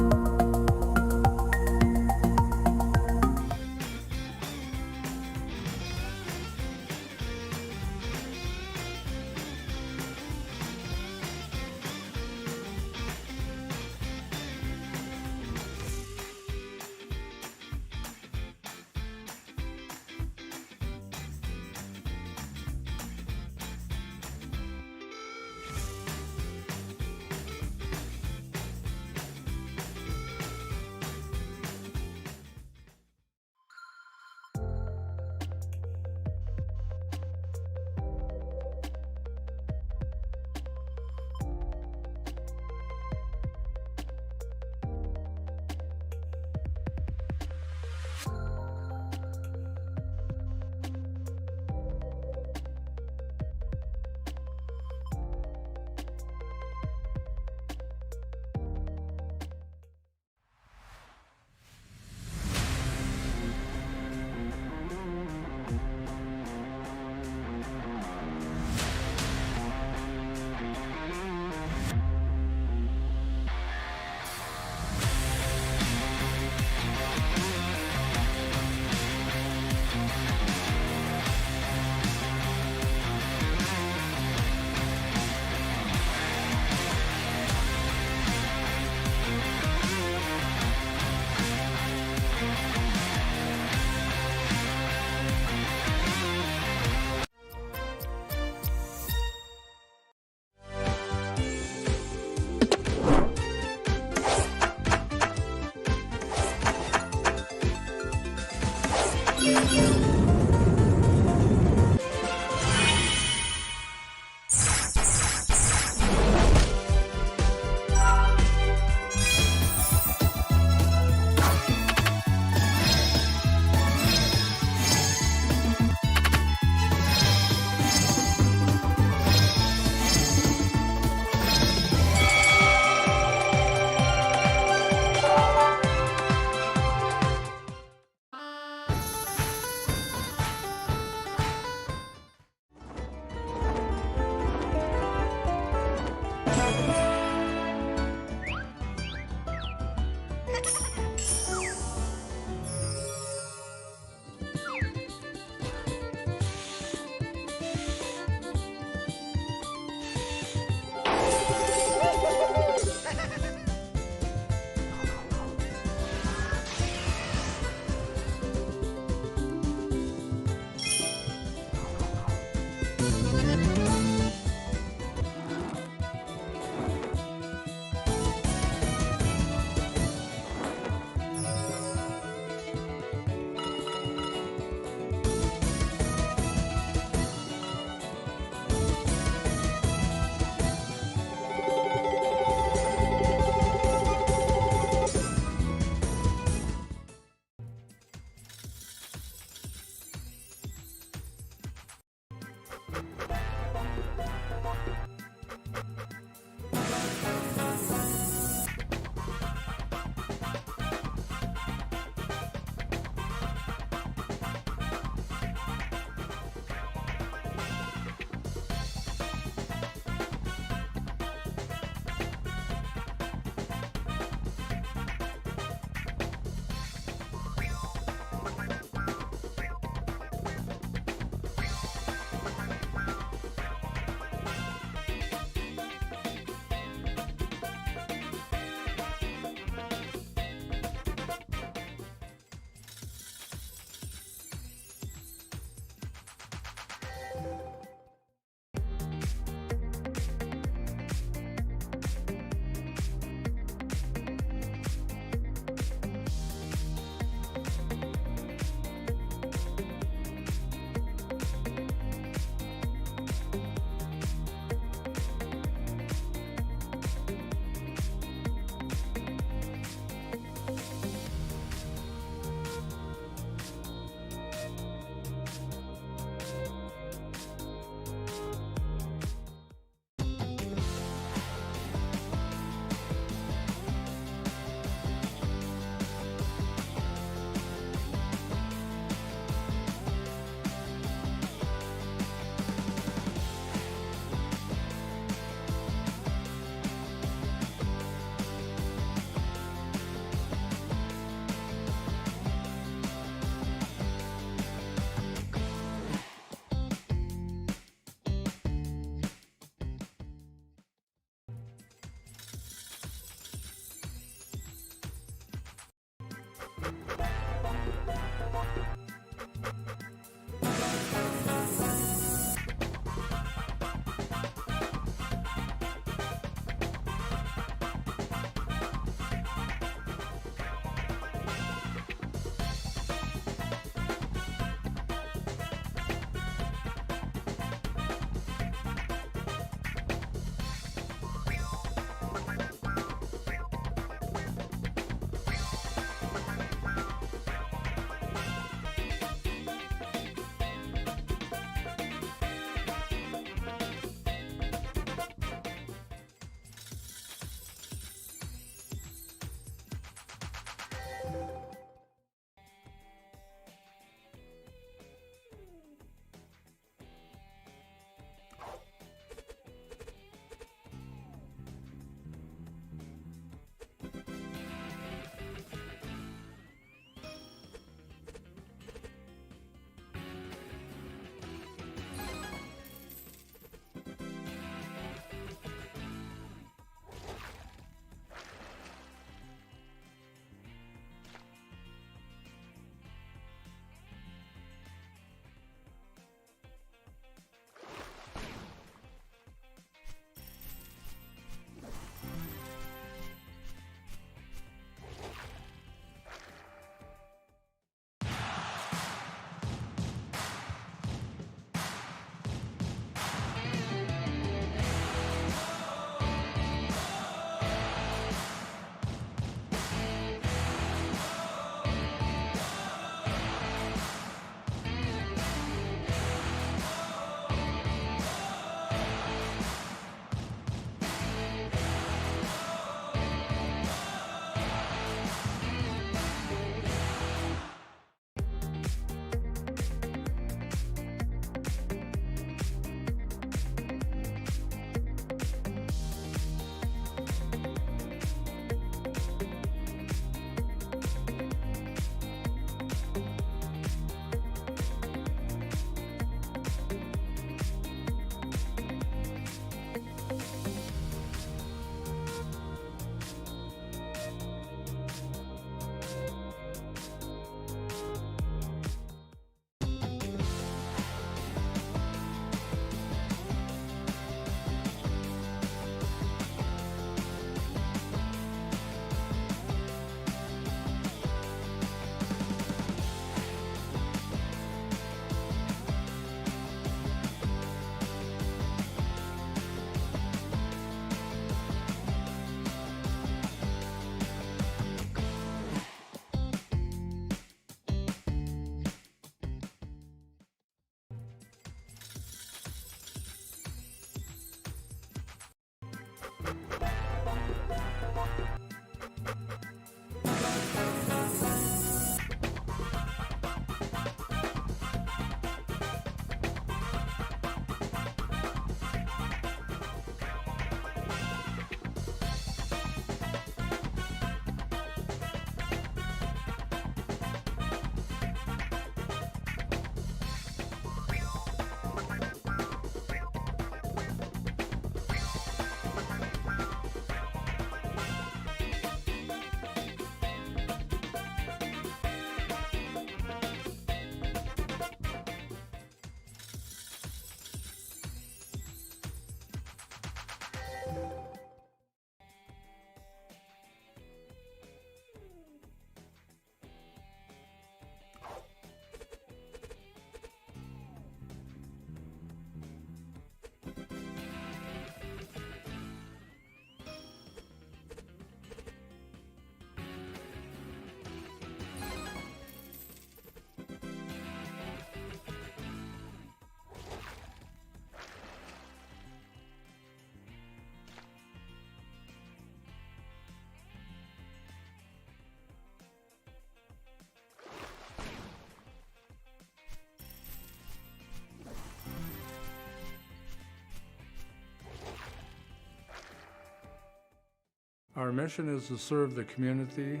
Speaker 12: Our mission is to serve the community.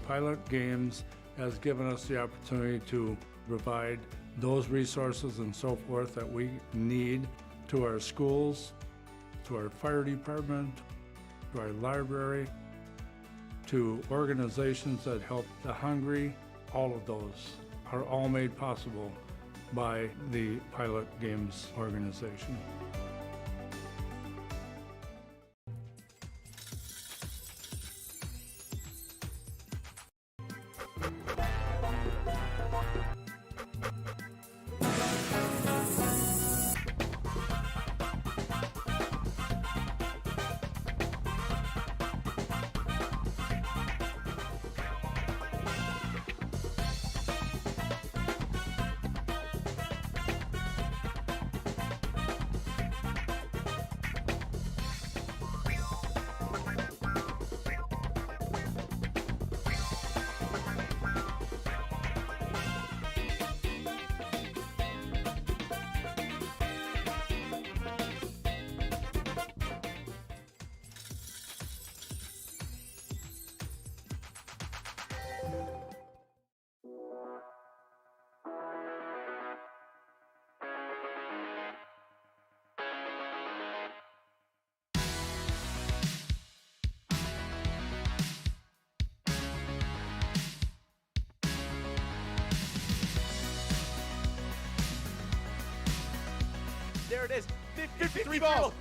Speaker 12: Pilot Games has given us the opportunity to provide those resources and so forth that we need to our schools, to our fire department, to our library, to organizations that help the hungry. All of those are all made possible by the Pilot Games organization.
Speaker 2: There it is. 53 balls.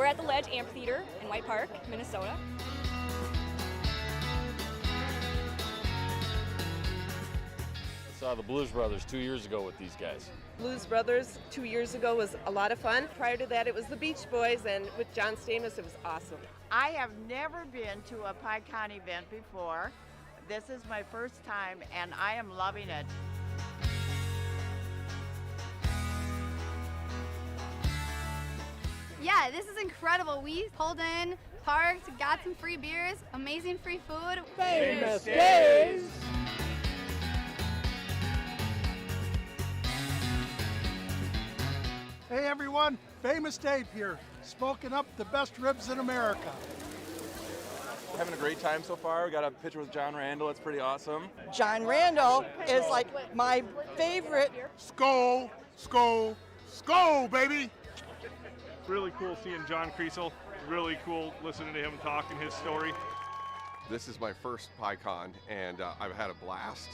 Speaker 10: We're at the Ledge Amphitheater in White Park, Minnesota.
Speaker 13: I saw the Blues Brothers 2 years ago with these guys.
Speaker 8: Blues Brothers 2 years ago was a lot of fun. Prior to that, it was the Beach Boys, and with John Stamos, it was awesome.
Speaker 14: I have never been to a PyCon event before. This is my first time, and I am loving it.
Speaker 10: Yeah, this is incredible. We pulled in, parked, got some free beers, amazing free food.
Speaker 3: Famous days! Hey everyone, Famous Dave here, smoking up the best ribs in America.
Speaker 4: Having a great time so far. We got a picture with John Randall. It's pretty awesome.
Speaker 14: John Randall is like my favorite.
Speaker 3: Skol, skol, skol, baby!
Speaker 5: Really cool seeing John Creasel. Really cool listening to him talk and his story.
Speaker 6: This is my first PyCon, and I've had a blast.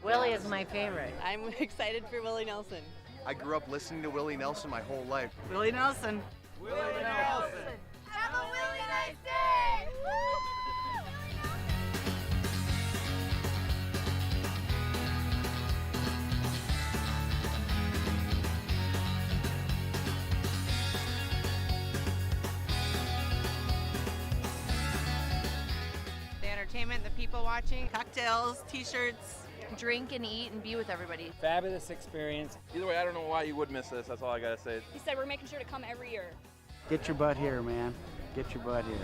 Speaker 7: Willie is my favorite.
Speaker 8: I'm excited for Willie Nelson.
Speaker 9: I grew up listening to Willie Nelson my whole life.
Speaker 8: Willie Nelson.
Speaker 10: Willie Nelson! Have a really nice day!
Speaker 8: The entertainment, the people watching, cocktails, t-shirts.
Speaker 7: Drink and eat and be with everybody.
Speaker 11: Fabulous experience.
Speaker 4: Either way, I don't know why you would miss this. That's all I gotta say.
Speaker 10: He said we're making sure to come every year.
Speaker 11: Get your butt here, man. Get your butt here.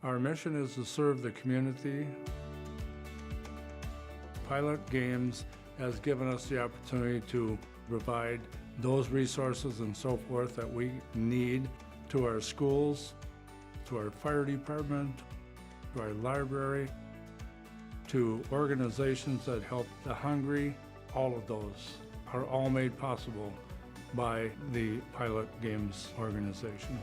Speaker 12: Our mission is to serve the community. Pilot Games has given us the opportunity to provide those resources and so forth that we need to our schools, to our fire department, to our library, to organizations that help the hungry. All of those are all made possible by the Pilot Games organization.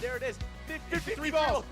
Speaker 2: There it is. 53 balls.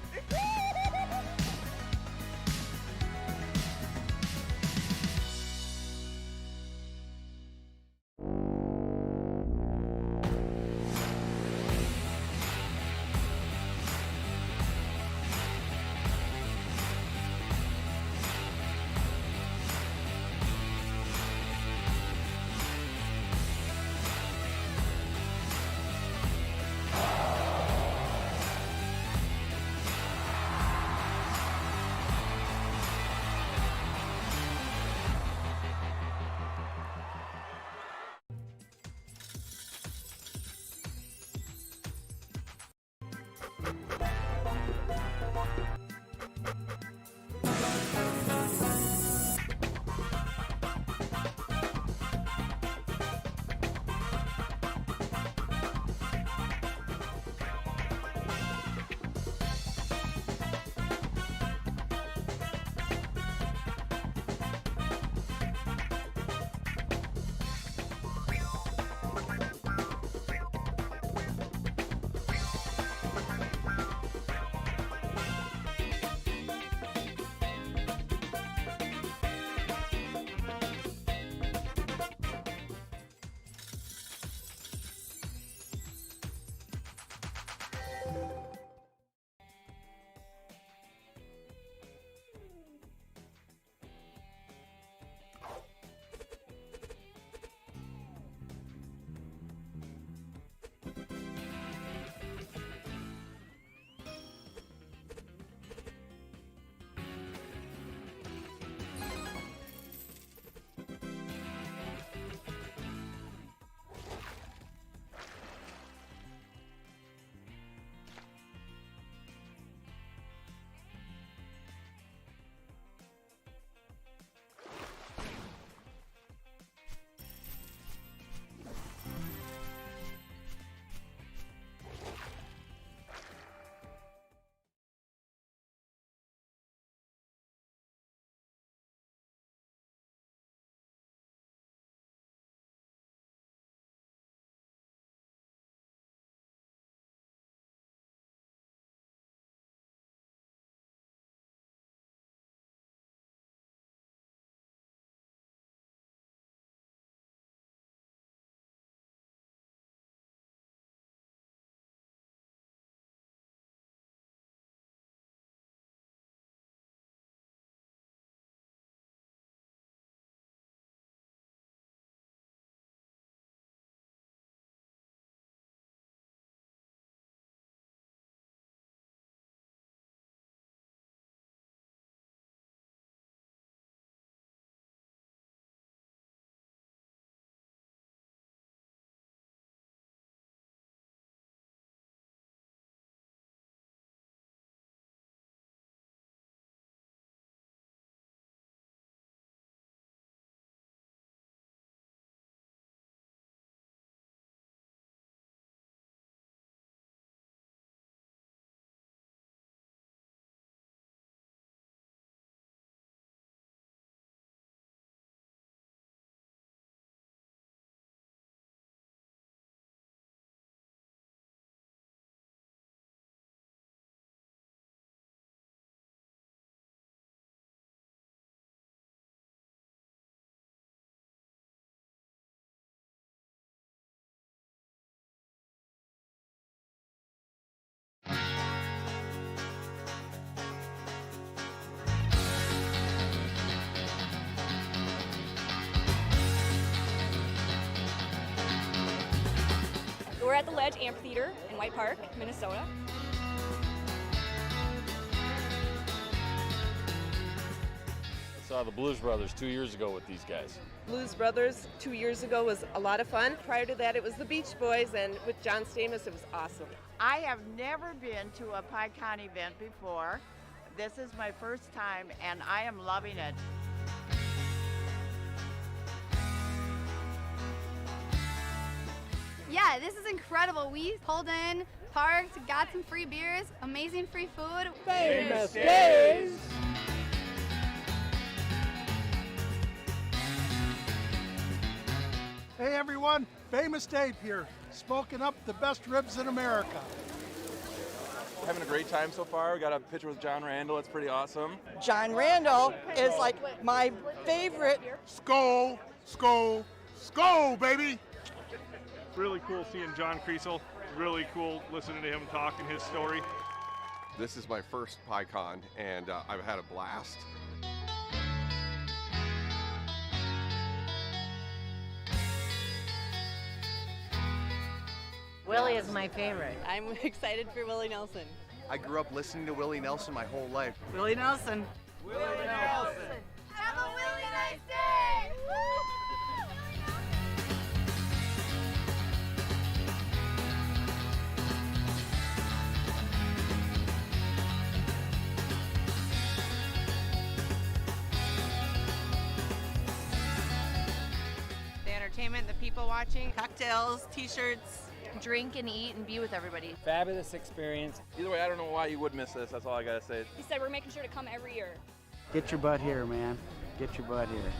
Speaker 15: We're at the Ledge Amphitheater in White Park, Minnesota.
Speaker 13: I saw the Blues Brothers 2 years ago with these guys.
Speaker 8: Blues Brothers 2 years ago was a lot of fun. Prior to that, it was the Beach Boys, and with John Stamos, it was awesome.
Speaker 14: I have never been to a PyCon event before. This is my first time, and I am loving it.
Speaker 10: Yeah, this is incredible. We pulled in, parked, got some free beers, amazing free food.
Speaker 3: Famous Days! Hey everyone, Famous Dave here, smoking up the best ribs in America.
Speaker 4: Having a great time so far. We got a picture with John Randall. It's pretty awesome.
Speaker 16: John Randall is like my favorite.
Speaker 17: Skull, skull, skull, baby!
Speaker 5: Really cool seeing John Creasel. Really cool listening to him talk and his story.
Speaker 6: This is my first PyCon, and I've had a blast.
Speaker 7: Willie is my favorite.
Speaker 16: I'm excited for Willie Nelson.
Speaker 9: I grew up listening to Willie Nelson my whole life.
Speaker 16: Willie Nelson.
Speaker 10: Willie Nelson! Have a really nice day!
Speaker 8: The entertainment, the people watching.
Speaker 16: Cocktails, t-shirts.
Speaker 7: Drink and eat and be with everybody.
Speaker 11: Fabulous experience.
Speaker 4: Either way, I don't know why you would miss this. That's all I gotta say.
Speaker 15: He said we're making sure to come every year.
Speaker 11: Get your butt here, man. Get your butt here.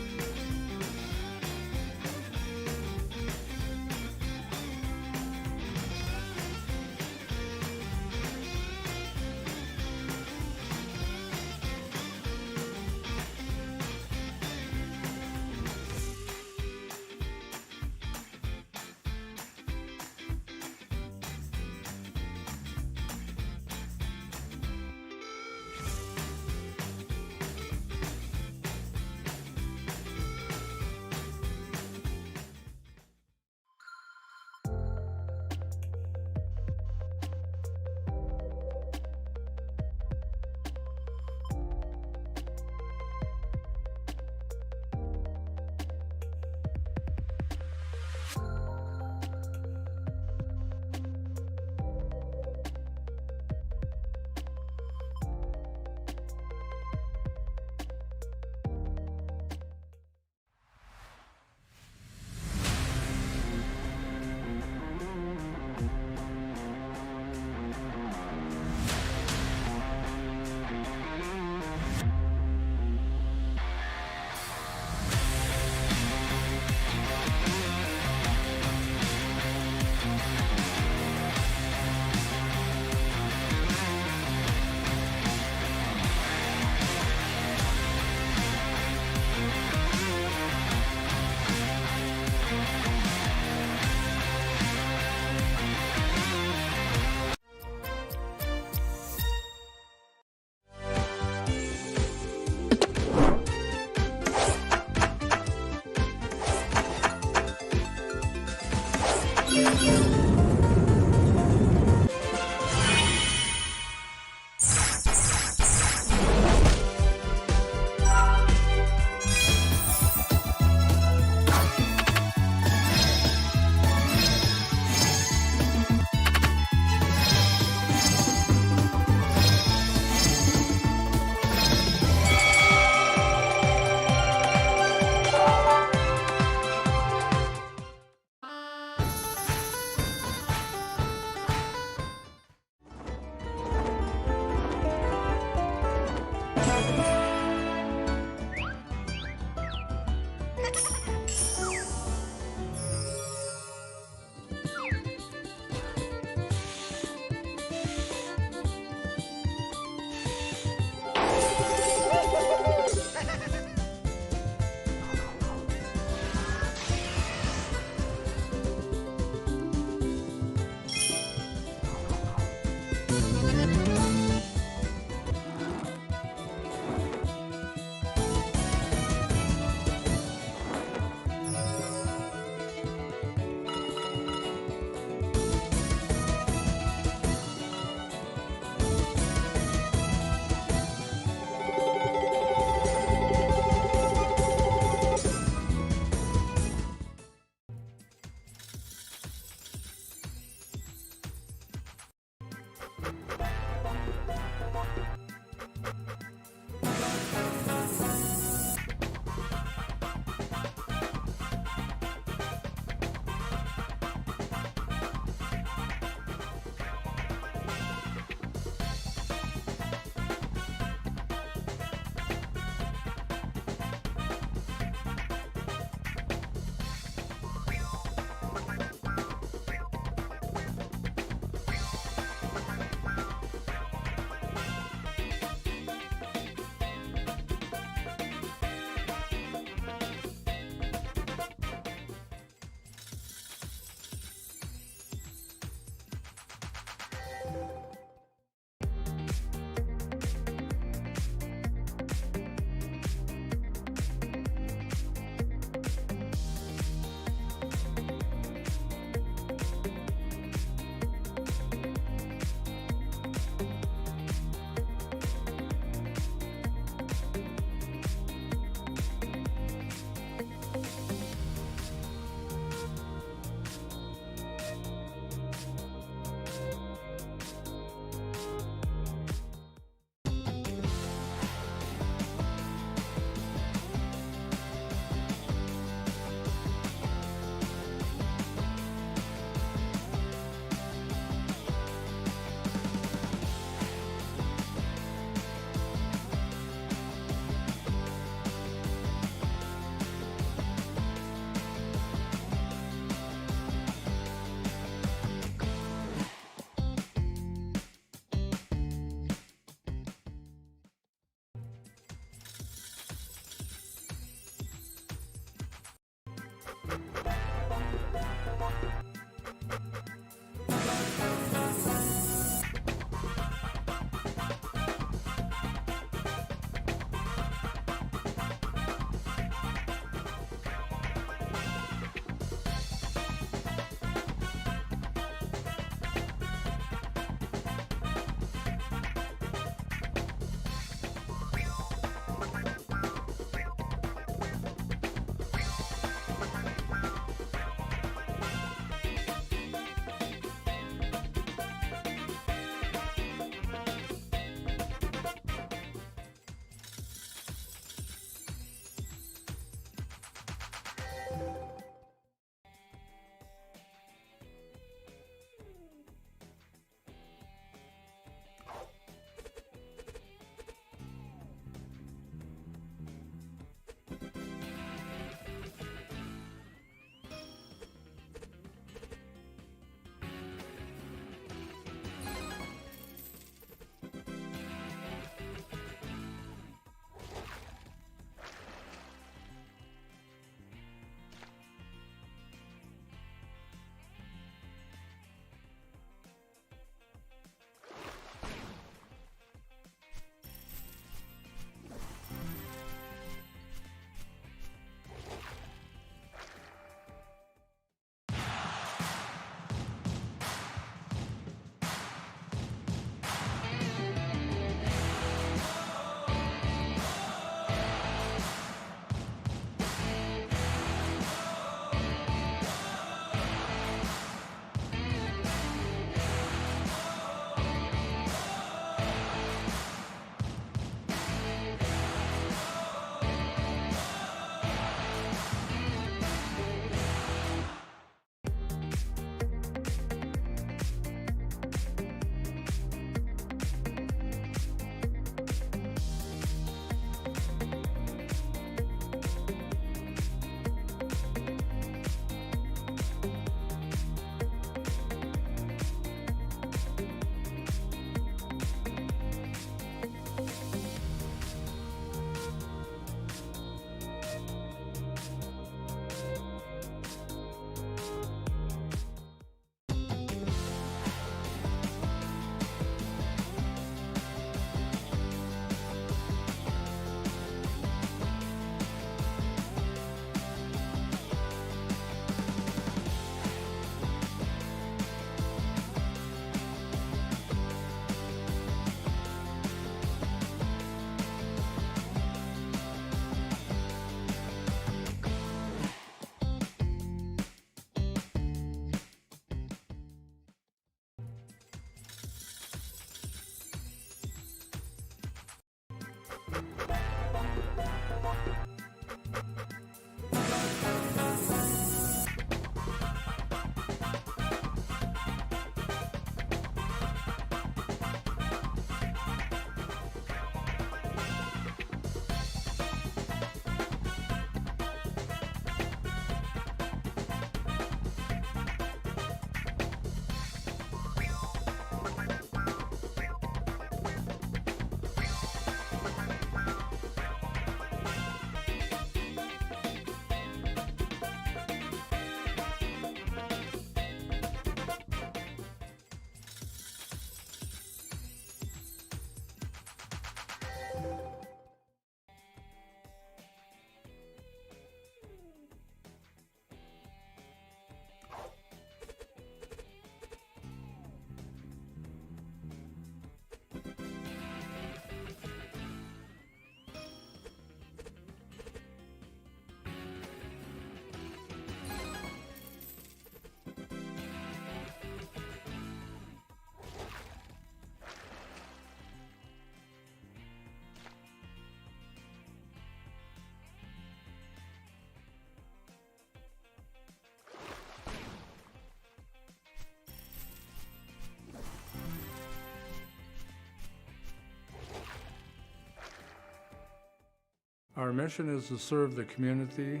Speaker 12: Our mission is to serve the community.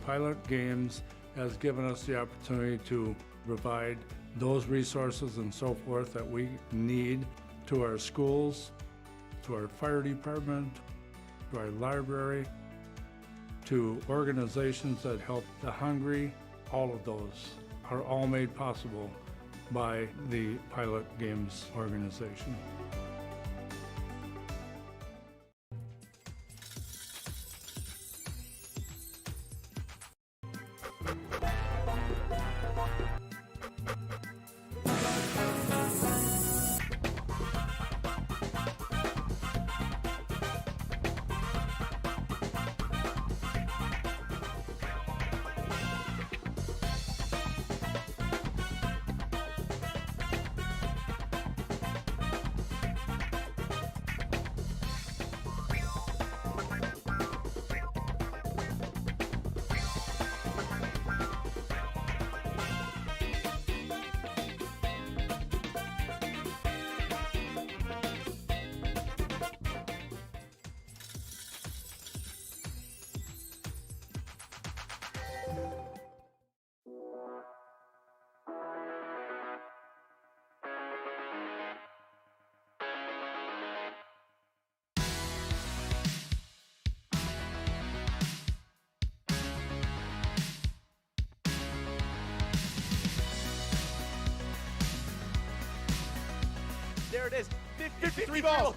Speaker 12: Pilot Games has given us the opportunity to provide those resources and so forth that we need to our schools, to our fire department, to our library, to organizations that help the hungry. All of those are all made possible by the Pilot Games organization.
Speaker 2: There it is.
Speaker 4: 53 balls.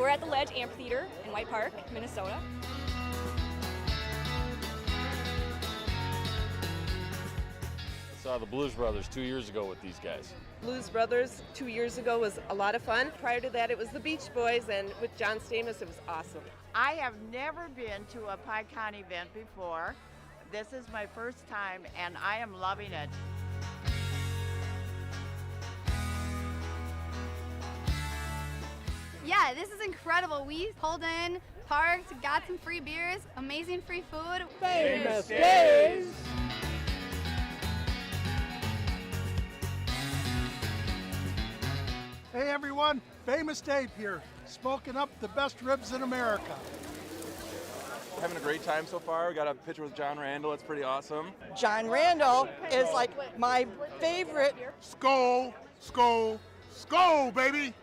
Speaker 15: We're at the Ledge Amphitheater in White Park, Minnesota.
Speaker 13: I saw the Blues Brothers 2 years ago with these guys.
Speaker 8: Blues Brothers 2 years ago was a lot of fun. Prior to that, it was the Beach Boys, and with John Stamos, it was awesome.
Speaker 14: I have never been to a PyCon event before. This is my first time, and I am loving it.
Speaker 10: Yeah, this is incredible. We pulled in, parked, got some free beers, amazing free food.
Speaker 3: Famous days! Hey everyone, Famous Dave here, smoking up the best ribs in America.
Speaker 4: Having a great time so far. We got a picture with John Randall. It's pretty awesome.
Speaker 16: John Randall is like my favorite.
Speaker 17: Skol, skol, skol, baby!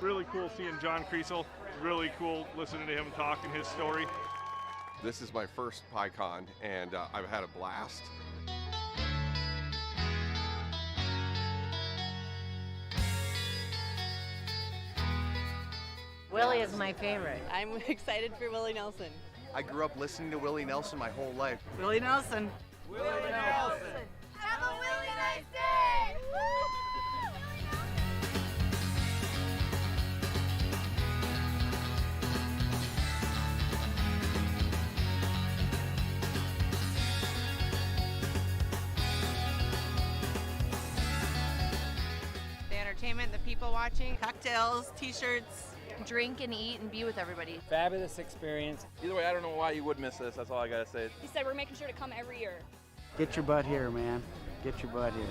Speaker 5: Really cool seeing John Creasel. Really cool listening to him talking his story.
Speaker 6: This is my first PyCon, and I've had a blast.
Speaker 7: Willie is my favorite.
Speaker 18: I'm excited for Willie Nelson.
Speaker 9: I grew up listening to Willie Nelson my whole life.
Speaker 18: Willie Nelson.
Speaker 10: Willie Nelson. Have a really nice day!
Speaker 18: The entertainment, the people watching, cocktails, t-shirts.
Speaker 7: Drink and eat and be with everybody.
Speaker 11: Fabulous experience.
Speaker 4: Either way, I don't know why you would miss this. That's all I gotta say.
Speaker 15: He said we're making sure to come every year.
Speaker 11: Get your butt here, man. Get your butt here.